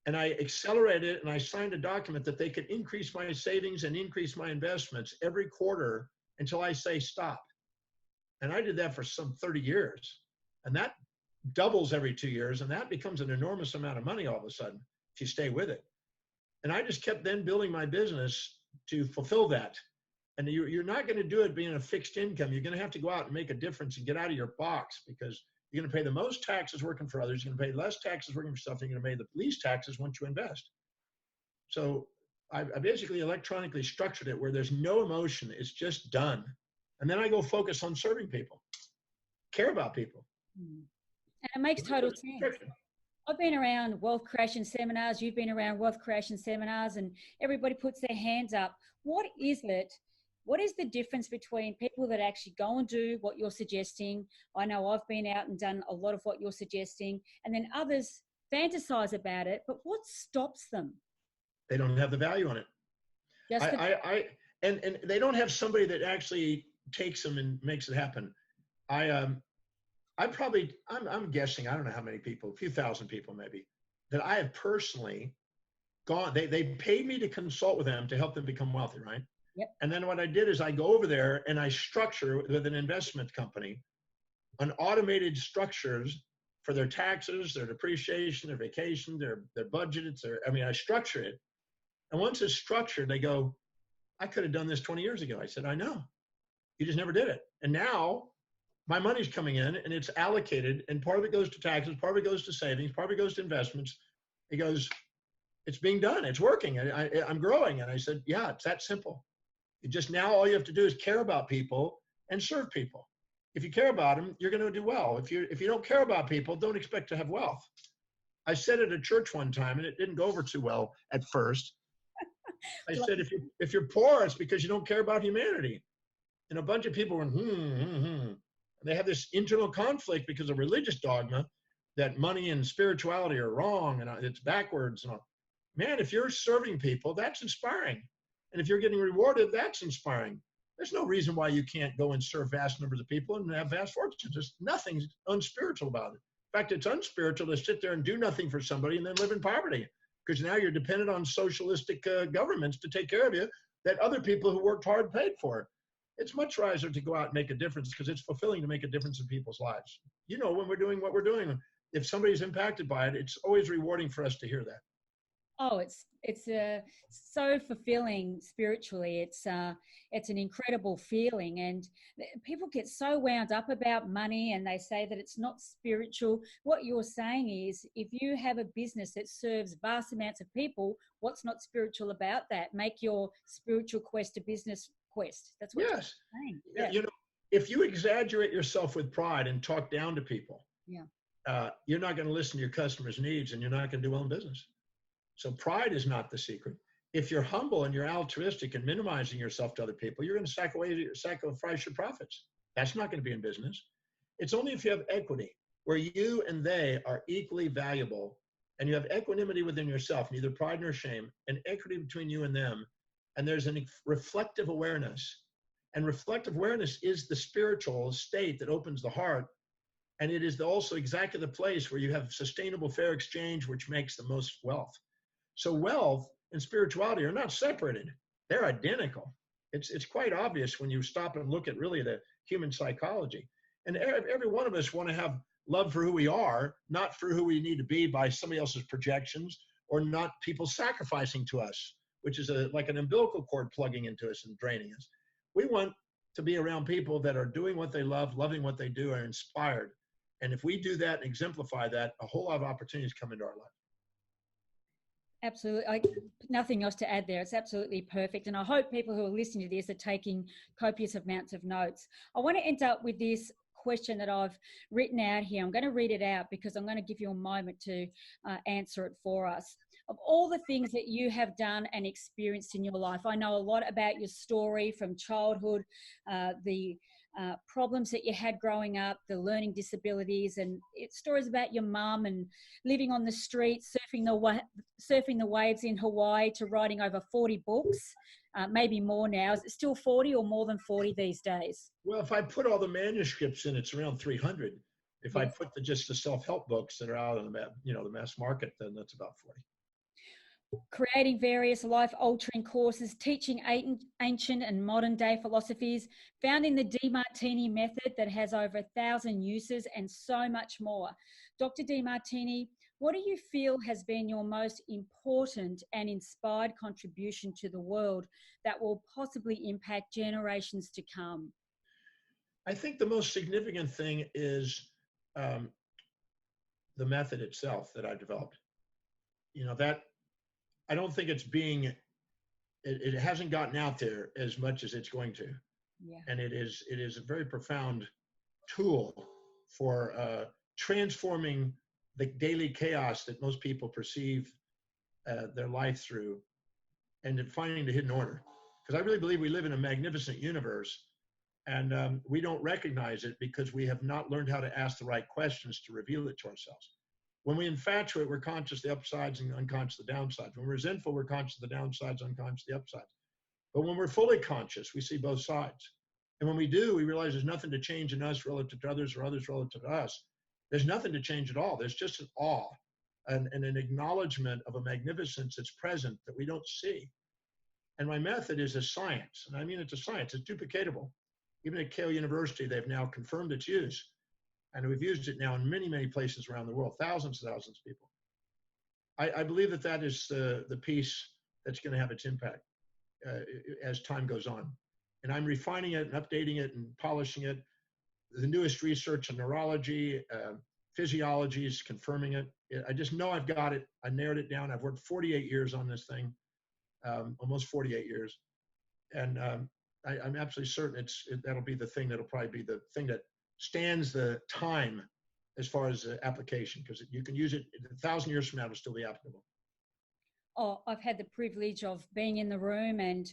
Speaker 2: And I accelerated it and I signed a document that they could increase my savings and increase my investments every quarter until I say stop. And I did that for some 30 years. And that doubles every 2 years. And that becomes an enormous amount of money all of a sudden if you stay with it. And I just kept then building my business to fulfill that. And you're not going to do it being a fixed income. You're going to have to go out and make a difference and get out of your box because you're going to pay the most taxes working for others. You're going to pay less taxes working for something. You're going to pay the least taxes once you invest. So I basically electronically structured it where there's no emotion. It's just done. And then I go focus on serving people, care about people.
Speaker 1: And it makes total sense. I've been around wealth creation seminars. You've been around wealth creation seminars, and everybody puts their hands up. What is it? What is the difference between people that actually go and do what you're suggesting? I know I've been out and done a lot of what you're suggesting, and then others fantasize about it, but what stops them?
Speaker 2: They don't have the value on it.
Speaker 1: Just the
Speaker 2: And they don't have somebody that actually takes them and makes it happen. I'm guessing, I don't know how many people, a few thousand people maybe, that I have personally gone, they paid me to consult with them to help them become wealthy, right?
Speaker 1: Yep.
Speaker 2: And then what I did is I go over there and I structure with an investment company an automated structures for their taxes, their depreciation, their vacation, their budget. I structure it. And once it's structured, they go, I could have done this 20 years ago. I said, I know. You just never did it. And now my money's coming in and it's allocated, and part of it goes to taxes, part of it goes to savings, part of it goes to investments. It goes, it's being done. It's working. I'm growing. And I said, yeah, it's that simple. It just now all you have to do is care about people and serve people. If you care about them, you're going to do well. If you don't care about people, don't expect to have wealth. I said at a church one time, and it didn't go over too well at first. I said, if you're poor, it's because you don't care about humanity. And a bunch of people were, And they have this internal conflict because of religious dogma that money and spirituality are wrong and it's backwards. And all. Man, if you're serving people, that's inspiring. And if you're getting rewarded, that's inspiring. There's no reason why you can't go and serve vast numbers of people and have vast fortunes. There's nothing unspiritual about it. In fact, it's unspiritual to sit there and do nothing for somebody and then live in poverty, because now you're dependent on socialistic governments to take care of you that other people who worked hard paid for. It's much wiser to go out and make a difference, because it's fulfilling to make a difference in people's lives. You know, when we're doing what we're doing, if somebody's impacted by it, it's always rewarding for us to hear that.
Speaker 1: Oh, it's so fulfilling spiritually. It's an incredible feeling, and people get so wound up about money, and they say that it's not spiritual. What you're saying is, if you have a business that serves vast amounts of people, what's not spiritual about that? Make your spiritual quest a business quest. That's what you're saying.
Speaker 2: Yeah. You know, if you exaggerate yourself with pride and talk down to people, you're not going to listen to your customers' needs, and you're not going to do well in business. So pride is not the secret. If you're humble and you're altruistic and minimizing yourself to other people, you're going to sacrifice your profits. That's not going to be in business. It's only if you have equity, where you and they are equally valuable, and you have equanimity within yourself, neither pride nor shame, and equity between you and them, and there's a reflective awareness. And reflective awareness is the spiritual state that opens the heart. And it is also exactly the place where you have sustainable fair exchange, which makes the most wealth. So wealth and spirituality are not separated. They're identical. It's quite obvious when you stop and look at really the human psychology. And every one of us want to have love for who we are, not for who we need to be by somebody else's projections, or not people sacrificing to us, which is like an umbilical cord plugging into us and draining us. We want to be around people that are doing what they love, loving what they do, are inspired. And if we do that and exemplify that, a whole lot of opportunities come into our life.
Speaker 1: Absolutely. Nothing else to add there. It's absolutely perfect. And I hope people who are listening to this are taking copious amounts of notes. I want to end up with this question that I've written out here. I'm going to read it out because I'm going to give you a moment to answer it for us. Of all the things that you have done and experienced in your life, I know a lot about your story from childhood, the problems that you had growing up, the learning disabilities, and stories about your mum and living on the streets, surfing the waves in Hawaii, to writing over 40 books, maybe more now. Is it still 40 or more than 40 these days?
Speaker 2: Well, if I put all the manuscripts in, it's around 300. If I put just the self-help books that are out in the mass market, then that's about 40.
Speaker 1: Creating various life-altering courses, teaching ancient and modern-day philosophies, founding the Demartini method that has over 1,000 uses, and so much more. Dr. Demartini, what do you feel has been your most important and inspired contribution to the world that will possibly impact generations to come?
Speaker 2: I think the most significant thing is the method itself that I developed. That I don't think it hasn't gotten out there as much as it's going to.
Speaker 1: Yeah.
Speaker 2: And it is a very profound tool for transforming the daily chaos that most people perceive their life through, and finding the hidden order. Because I really believe we live in a magnificent universe, and we don't recognize it because we have not learned how to ask the right questions to reveal it to ourselves. When we infatuate, we're conscious of the upsides and unconscious of the downsides. When we're resentful, we're conscious of the downsides, unconscious of the upsides. But when we're fully conscious, we see both sides. And when we do, we realize there's nothing to change in us relative to others or others relative to us. There's nothing to change at all. There's just an awe and an acknowledgement of a magnificence that's present that we don't see. And my method is a science. And I mean, it's a science. It's duplicatable. Even at Yale University, they've now confirmed its use. And we've used it now in many, many places around the world, thousands and thousands of people. I believe that that is the piece that's going to have its impact as time goes on. And I'm refining it and updating it and polishing it. The newest research in neurology, physiology is confirming it. I just know I've got it. I narrowed it down. I've worked 48 years on this thing, almost 48 years. And I'm absolutely certain that'll be the thing that'll probably be the thing that stands the time as far as application, because you can use it 1,000 years from now to still be applicable.
Speaker 1: Oh, I've had the privilege of being in the room and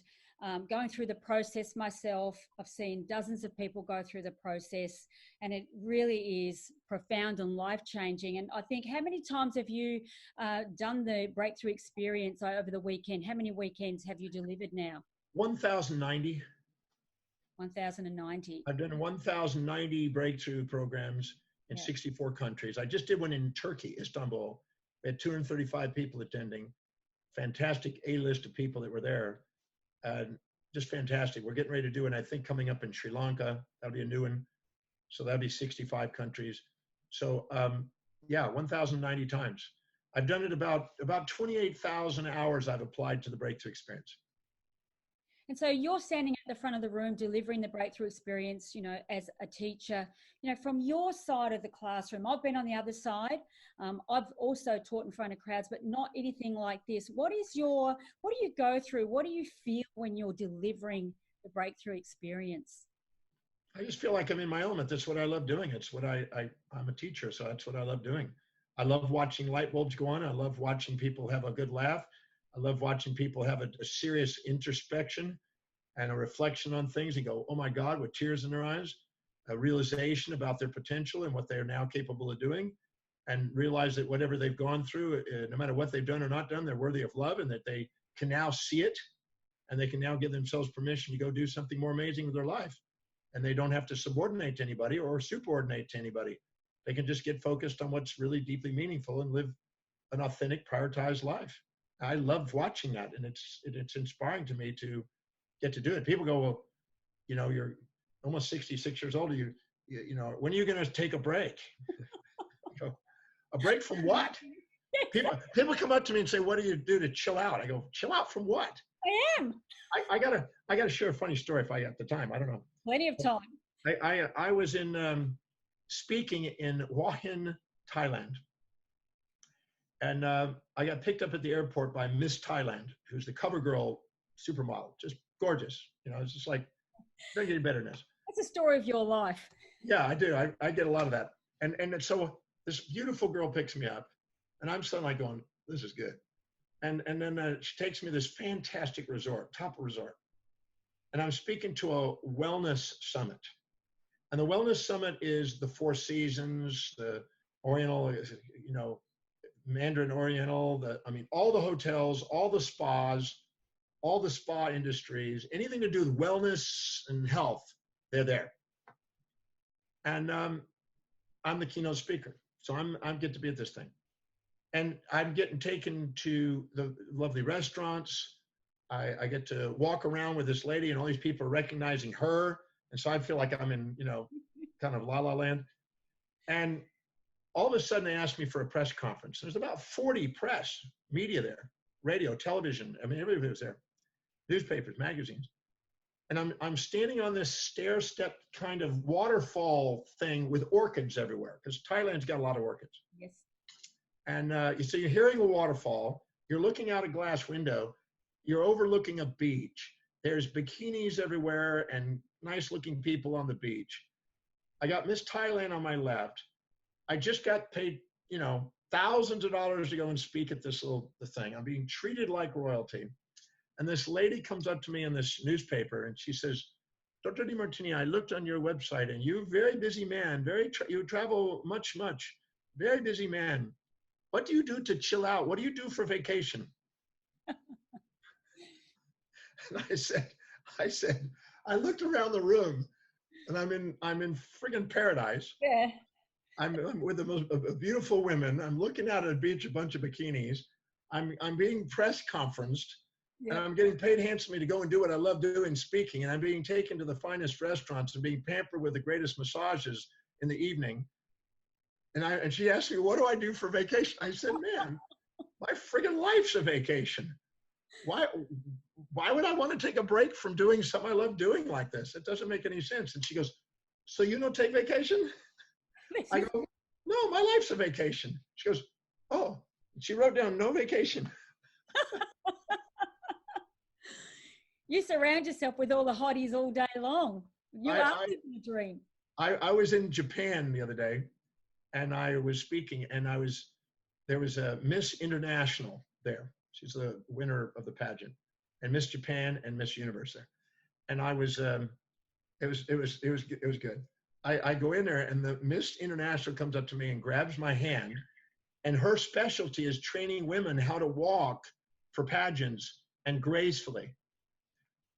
Speaker 1: going through the process myself. I've seen dozens of people go through the process, and it really is profound and life-changing. And I think, how many times have you done the breakthrough experience over the weekend? How many weekends have you delivered now?
Speaker 2: 1,090.
Speaker 1: 1,090.
Speaker 2: I've done 1,090 breakthrough programs in 64 countries. I just did one in Turkey, Istanbul. We had 235 people attending. Fantastic A-list of people that were there. Just fantastic. We're getting ready to do it, I think, coming up in Sri Lanka. That'll be a new one. So that'll be 65 countries. So yeah, 1,090 times. I've done it about 28,000 hours I've applied to the breakthrough experience.
Speaker 1: And so you're standing at the front of the room delivering the breakthrough experience, you know, as a teacher, you know, from your side of the classroom. I've been on the other side. I've also taught in front of crowds, but not anything like this. What do you go through? What do you feel when you're delivering the breakthrough experience?
Speaker 2: I just feel like I'm in my element. That's what I love doing. It's what I'm a teacher, so that's what I love doing. I love watching light bulbs go on. I love watching people have a good laugh. I love watching people have a serious introspection and a reflection on things and go, oh my God, with tears in their eyes, a realization about their potential and what they are now capable of doing, and realize that whatever they've gone through, no matter what they've done or not done, they're worthy of love, and that they can now see it, and they can now give themselves permission to go do something more amazing with their life. And they don't have to subordinate to anybody or subordinate to anybody. They can just get focused on what's really deeply meaningful and live an authentic, prioritized life. I love watching that, and it's inspiring to me to get to do it. People go, well, you know, you're almost 66 years old. You know, when are you going to take a break? Go, a break from what? People come up to me and say, what do you do to chill out? I go, chill out from what?
Speaker 1: I am.
Speaker 2: I gotta share a funny story if I got the time. I don't know.
Speaker 1: Plenty of time.
Speaker 2: I was in speaking in Hua Hin, Thailand. And I got picked up at the airport by Miss Thailand, who's the cover girl supermodel, just gorgeous. You know, it's just like, don't get any better than this.
Speaker 1: That's a story of your life.
Speaker 2: Yeah, I do. I get a lot of that. And so this beautiful girl picks me up, and I'm suddenly going, this is good. And then she takes me to this fantastic resort, top resort. And I'm speaking to a wellness summit. And the wellness summit is the Four Seasons, the Oriental, you know, Mandarin Oriental, all the hotels, all the spas, all the spa industries, anything to do with wellness and health, they're there. And I'm the keynote speaker. So I get to be at this thing. And I'm getting taken to the lovely restaurants. I get to walk around with this lady, and all these people are recognizing her. And so I feel like I'm in, you know, kind of la la land. And all of a sudden they asked me for a press conference. There's about 40 press, media there, radio, television. I mean, everybody was there, newspapers, magazines. And I'm standing on this stair step kind of waterfall thing with orchids everywhere, because Thailand's got a lot of orchids.
Speaker 1: Yes.
Speaker 2: And so you're hearing a waterfall, you're looking out a glass window, you're overlooking a beach. There's bikinis everywhere and nice looking people on the beach. I got Miss Thailand on my left. I just got paid, you know, thousands of dollars to go and speak at this the thing. I'm being treated like royalty. And this lady comes up to me in this newspaper and she says, Dr. Demartini, I looked on your website and you're a very busy man, you travel much, very busy man. what do you do to chill out? What do you do for vacation? And I said, I looked around the room and I'm in friggin' paradise.
Speaker 1: Yeah.
Speaker 2: I'm with the most beautiful women. I'm looking out at a beach, a bunch of bikinis. I'm being press conferenced, and
Speaker 1: Yeah.
Speaker 2: I'm getting paid handsomely to go and do what I love doing, speaking. And I'm being taken to the finest restaurants and being pampered with the greatest massages in the evening. And she asked me, what do I do for vacation? I said, man, my friggin' life's a vacation. Why would I want to take a break from doing something I love doing like this? It doesn't make any sense. And she goes, so you don't take vacation? I go, no, my life's a vacation. She goes, oh, she wrote down no vacation.
Speaker 1: You surround yourself with all the hotties all day long. You are living the dream.
Speaker 2: I was in Japan the other day, and I was speaking, and there was a Miss International there. She's the winner of the pageant, and Miss Japan and Miss Universe there. And I was, it was good. I go in there, and the Miss International comes up to me and grabs my hand, and her specialty is training women how to walk for pageants and gracefully.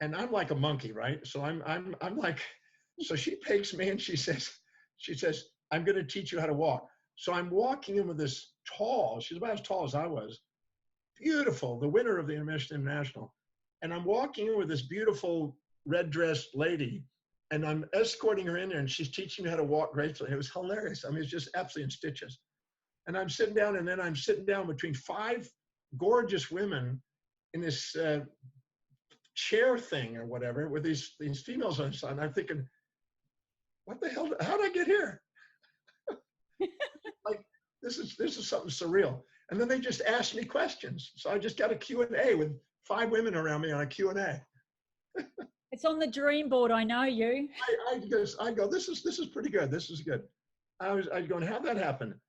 Speaker 2: And I'm like a monkey, right? So I'm like, so she takes me and she says, I'm going to teach you how to walk. So I'm walking in with this tall, she's about as tall as I was, beautiful, the winner of the Miss International. And I'm walking in with this beautiful red dressed lady, and I'm escorting her in there, and she's teaching me how to walk gracefully. It was hilarious. I mean, it's just absolutely in stitches. And I'm sitting down, and then I'm sitting down between 5 gorgeous women in this chair thing or whatever with these females on the side. And I'm thinking, what the hell? How did I get here? Like, this is something surreal. And then they just asked me questions. So I just got a Q&A with 5 women around me on a Q&A.
Speaker 1: It's on the dream board. I know you.
Speaker 2: I go, this is pretty good. This is good. I going, how'd that happen?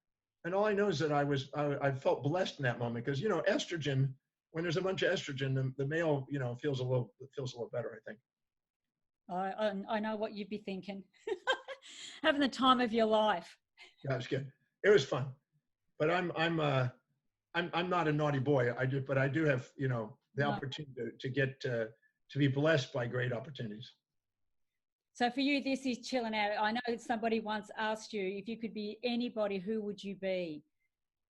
Speaker 2: And all I know is that I felt blessed in that moment, because, you know, estrogen, when there's a bunch of estrogen, the male, you know, feels a little better, I think.
Speaker 1: I know what you'd be thinking. Having the time of your life.
Speaker 2: Yeah, it was good. It was fun. But I'm not a naughty boy. But I do have, you know, the opportunity to get to be blessed by great opportunities.
Speaker 1: So for you, this is chilling out. I know somebody once asked you, if you could be anybody, who would you be?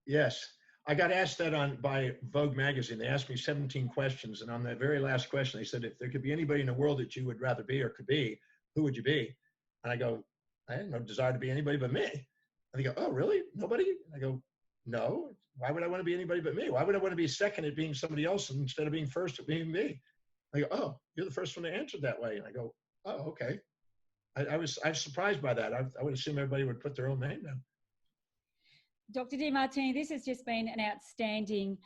Speaker 2: Yes. I got asked that by Vogue magazine. They asked me 17 questions. And on the very last question, they said, if there could be anybody in the world that you would rather be or could be, who would you be? And I go, I had no desire to be anybody but me. And they go, oh, really? Nobody? I go, no. Why would I want to be anybody but me? Why would I want to be second at being somebody else instead of being first at being me? I go, oh, you're the first one to answer that way. And I go, oh, okay. I was surprised by that. I would assume everybody would put their own name down.
Speaker 1: Dr. Demartini, this has just been an outstanding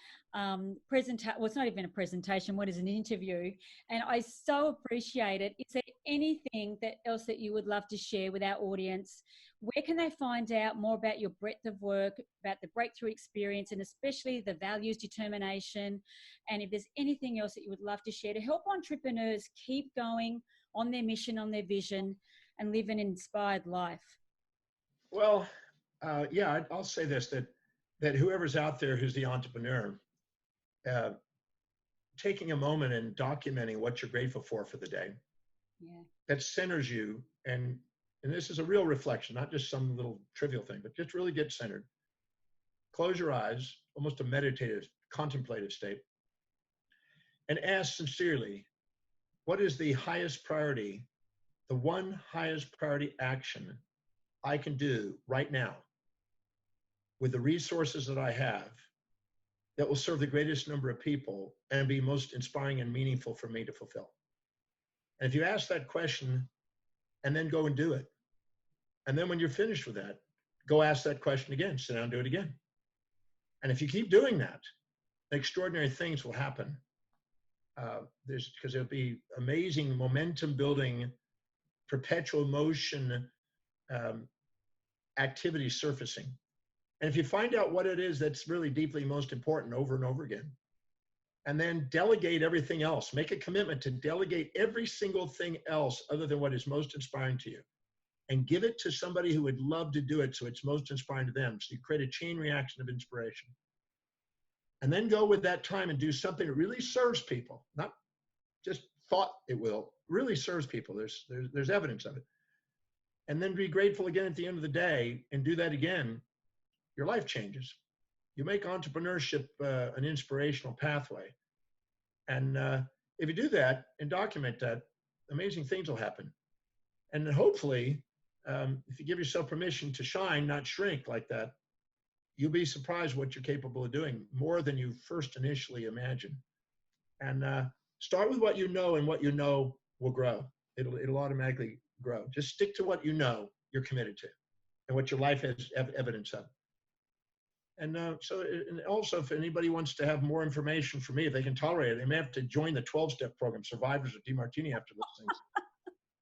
Speaker 1: presentation. Well, it's not even a presentation. What is an interview? And I so appreciate it. Is there anything else that you would love to share with our audience? Where can they find out more about your breadth of work, about the breakthrough experience, and especially the values, determination? And if there's anything else that you would love to share to help entrepreneurs keep going on their mission, on their vision, and live an inspired life?
Speaker 2: Well, yeah, I'll say this, that whoever's out there who's the entrepreneur, taking a moment and documenting what you're grateful for the day, that centers you, and this is a real reflection, not just some little trivial thing, but just really get centered. Close your eyes, almost a meditative, contemplative state, and ask sincerely, what is the highest priority, the one highest priority action I can do right now with the resources that I have that will serve the greatest number of people and be most inspiring and meaningful for me to fulfill? And if you ask that question and then go and do it, and then when you're finished with that, go ask that question again, sit down and do it again. And if you keep doing that, extraordinary things will happen. Because there'll be amazing momentum building, perpetual motion activity surfacing. And if you find out what it is that's really deeply most important over and over again, and then delegate everything else, make a commitment to delegate every single thing else other than what is most inspiring to you, and give it to somebody who would love to do it so it's most inspiring to them. So you create a chain reaction of inspiration. and then go with that time and do something that really serves people, not just thought it will, really serves people. There's evidence of it. And then be grateful again at the end of the day and do that again, your life changes. You make entrepreneurship an inspirational pathway. And if you do that and document that, amazing things will happen. And then hopefully, if you give yourself permission to shine, not shrink like that, you'll be surprised what you're capable of doing, more than you first initially imagined. And start with what you know, and what you know will grow. It'll automatically grow. Just stick to what you know you're committed to and what your life has evidence of. And and also, if anybody wants to have more information from me, if they can tolerate it, they may have to join the 12-step program, Survivors of Demartini, after those things.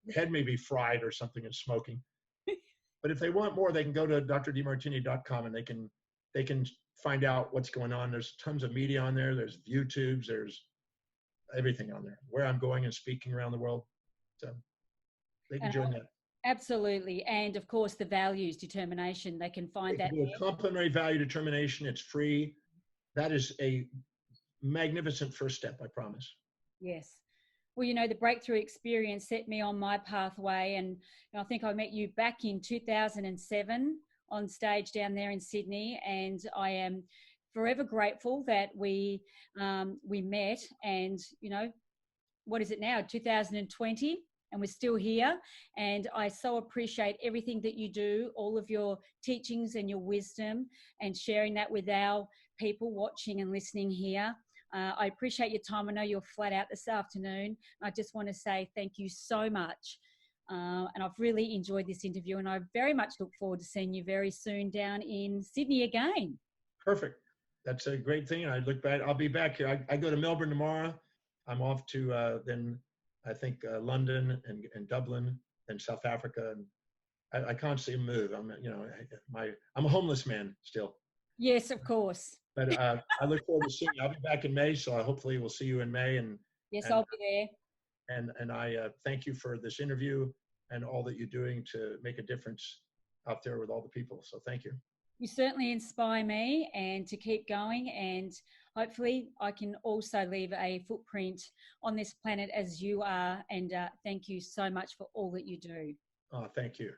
Speaker 2: Your head may be fried or something and smoking. But if they want more, they can go to drdemartini.com and they can find out what's going on. There's tons of media on there. There's YouTubes. There's everything on there, where I'm going and speaking around the world. So they can join that.
Speaker 1: Absolutely. And of course, the values, determination, they can find that.
Speaker 2: A complementary value determination. It's free. That is a magnificent first step, I promise.
Speaker 1: Yes. Well, the breakthrough experience set me on my pathway. And I think I met you back in 2007 on stage down there in Sydney. And I am forever grateful that we met. And, what is it now? 2020. And we're still here. And I so appreciate everything that you do, all of your teachings and your wisdom, and sharing that with our people watching and listening here. I appreciate your time. I know you're flat out this afternoon. I just want to say thank you so much. And I've really enjoyed this interview, and I very much look forward to seeing you very soon down in Sydney again.
Speaker 2: Perfect. That's a great thing. I look back. I'll be back here. I go to Melbourne tomorrow. I'm off to then I think London and Dublin and South Africa, and I can't see him move. I'm a homeless man still.
Speaker 1: Yes, of course.
Speaker 2: But I look forward to seeing you. I'll be back in May, so hopefully we'll see you in May.
Speaker 1: Yes, I'll be there.
Speaker 2: And I thank you for this interview and all that you're doing to make a difference out there with all the people. So thank you.
Speaker 1: You certainly inspire me, and to keep going, and hopefully I can also leave a footprint on this planet as you are. And thank you so much for all that you do.
Speaker 2: Oh, thank you.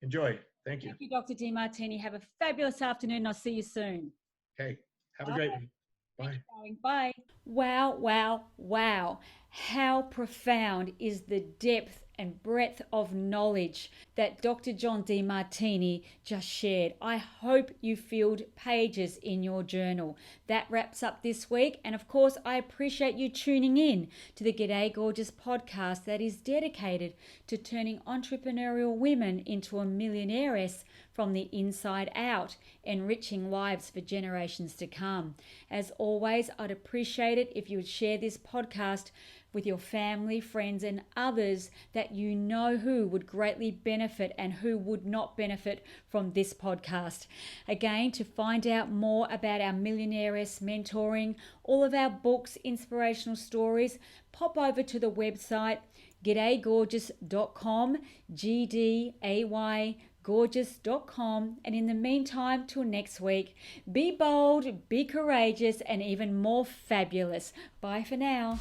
Speaker 2: Enjoy. Thank you.
Speaker 1: Thank you, Dr. Demartini. Have a fabulous afternoon. I'll see you soon.
Speaker 2: Okay. Have a great one. Bye.
Speaker 1: Bye. Wow, wow, wow. How profound is the depth and breadth of knowledge that Dr. John Demartini just shared. I hope you filled pages in your journal. That wraps up this week. And of course, I appreciate you tuning in to the G'day Gorgeous podcast that is dedicated to turning entrepreneurial women into a millionairess from the inside out, enriching lives for generations to come. As always, I'd appreciate it if you would share this podcast with your family, friends, and others that you know who would greatly benefit and who would not benefit from this podcast. Again, to find out more about our Millionairess mentoring, all of our books, inspirational stories, pop over to the website g'daygorgeous.com, GDAY gorgeous.com. And in the meantime, till next week, be bold, be courageous, and even more fabulous. Bye for now.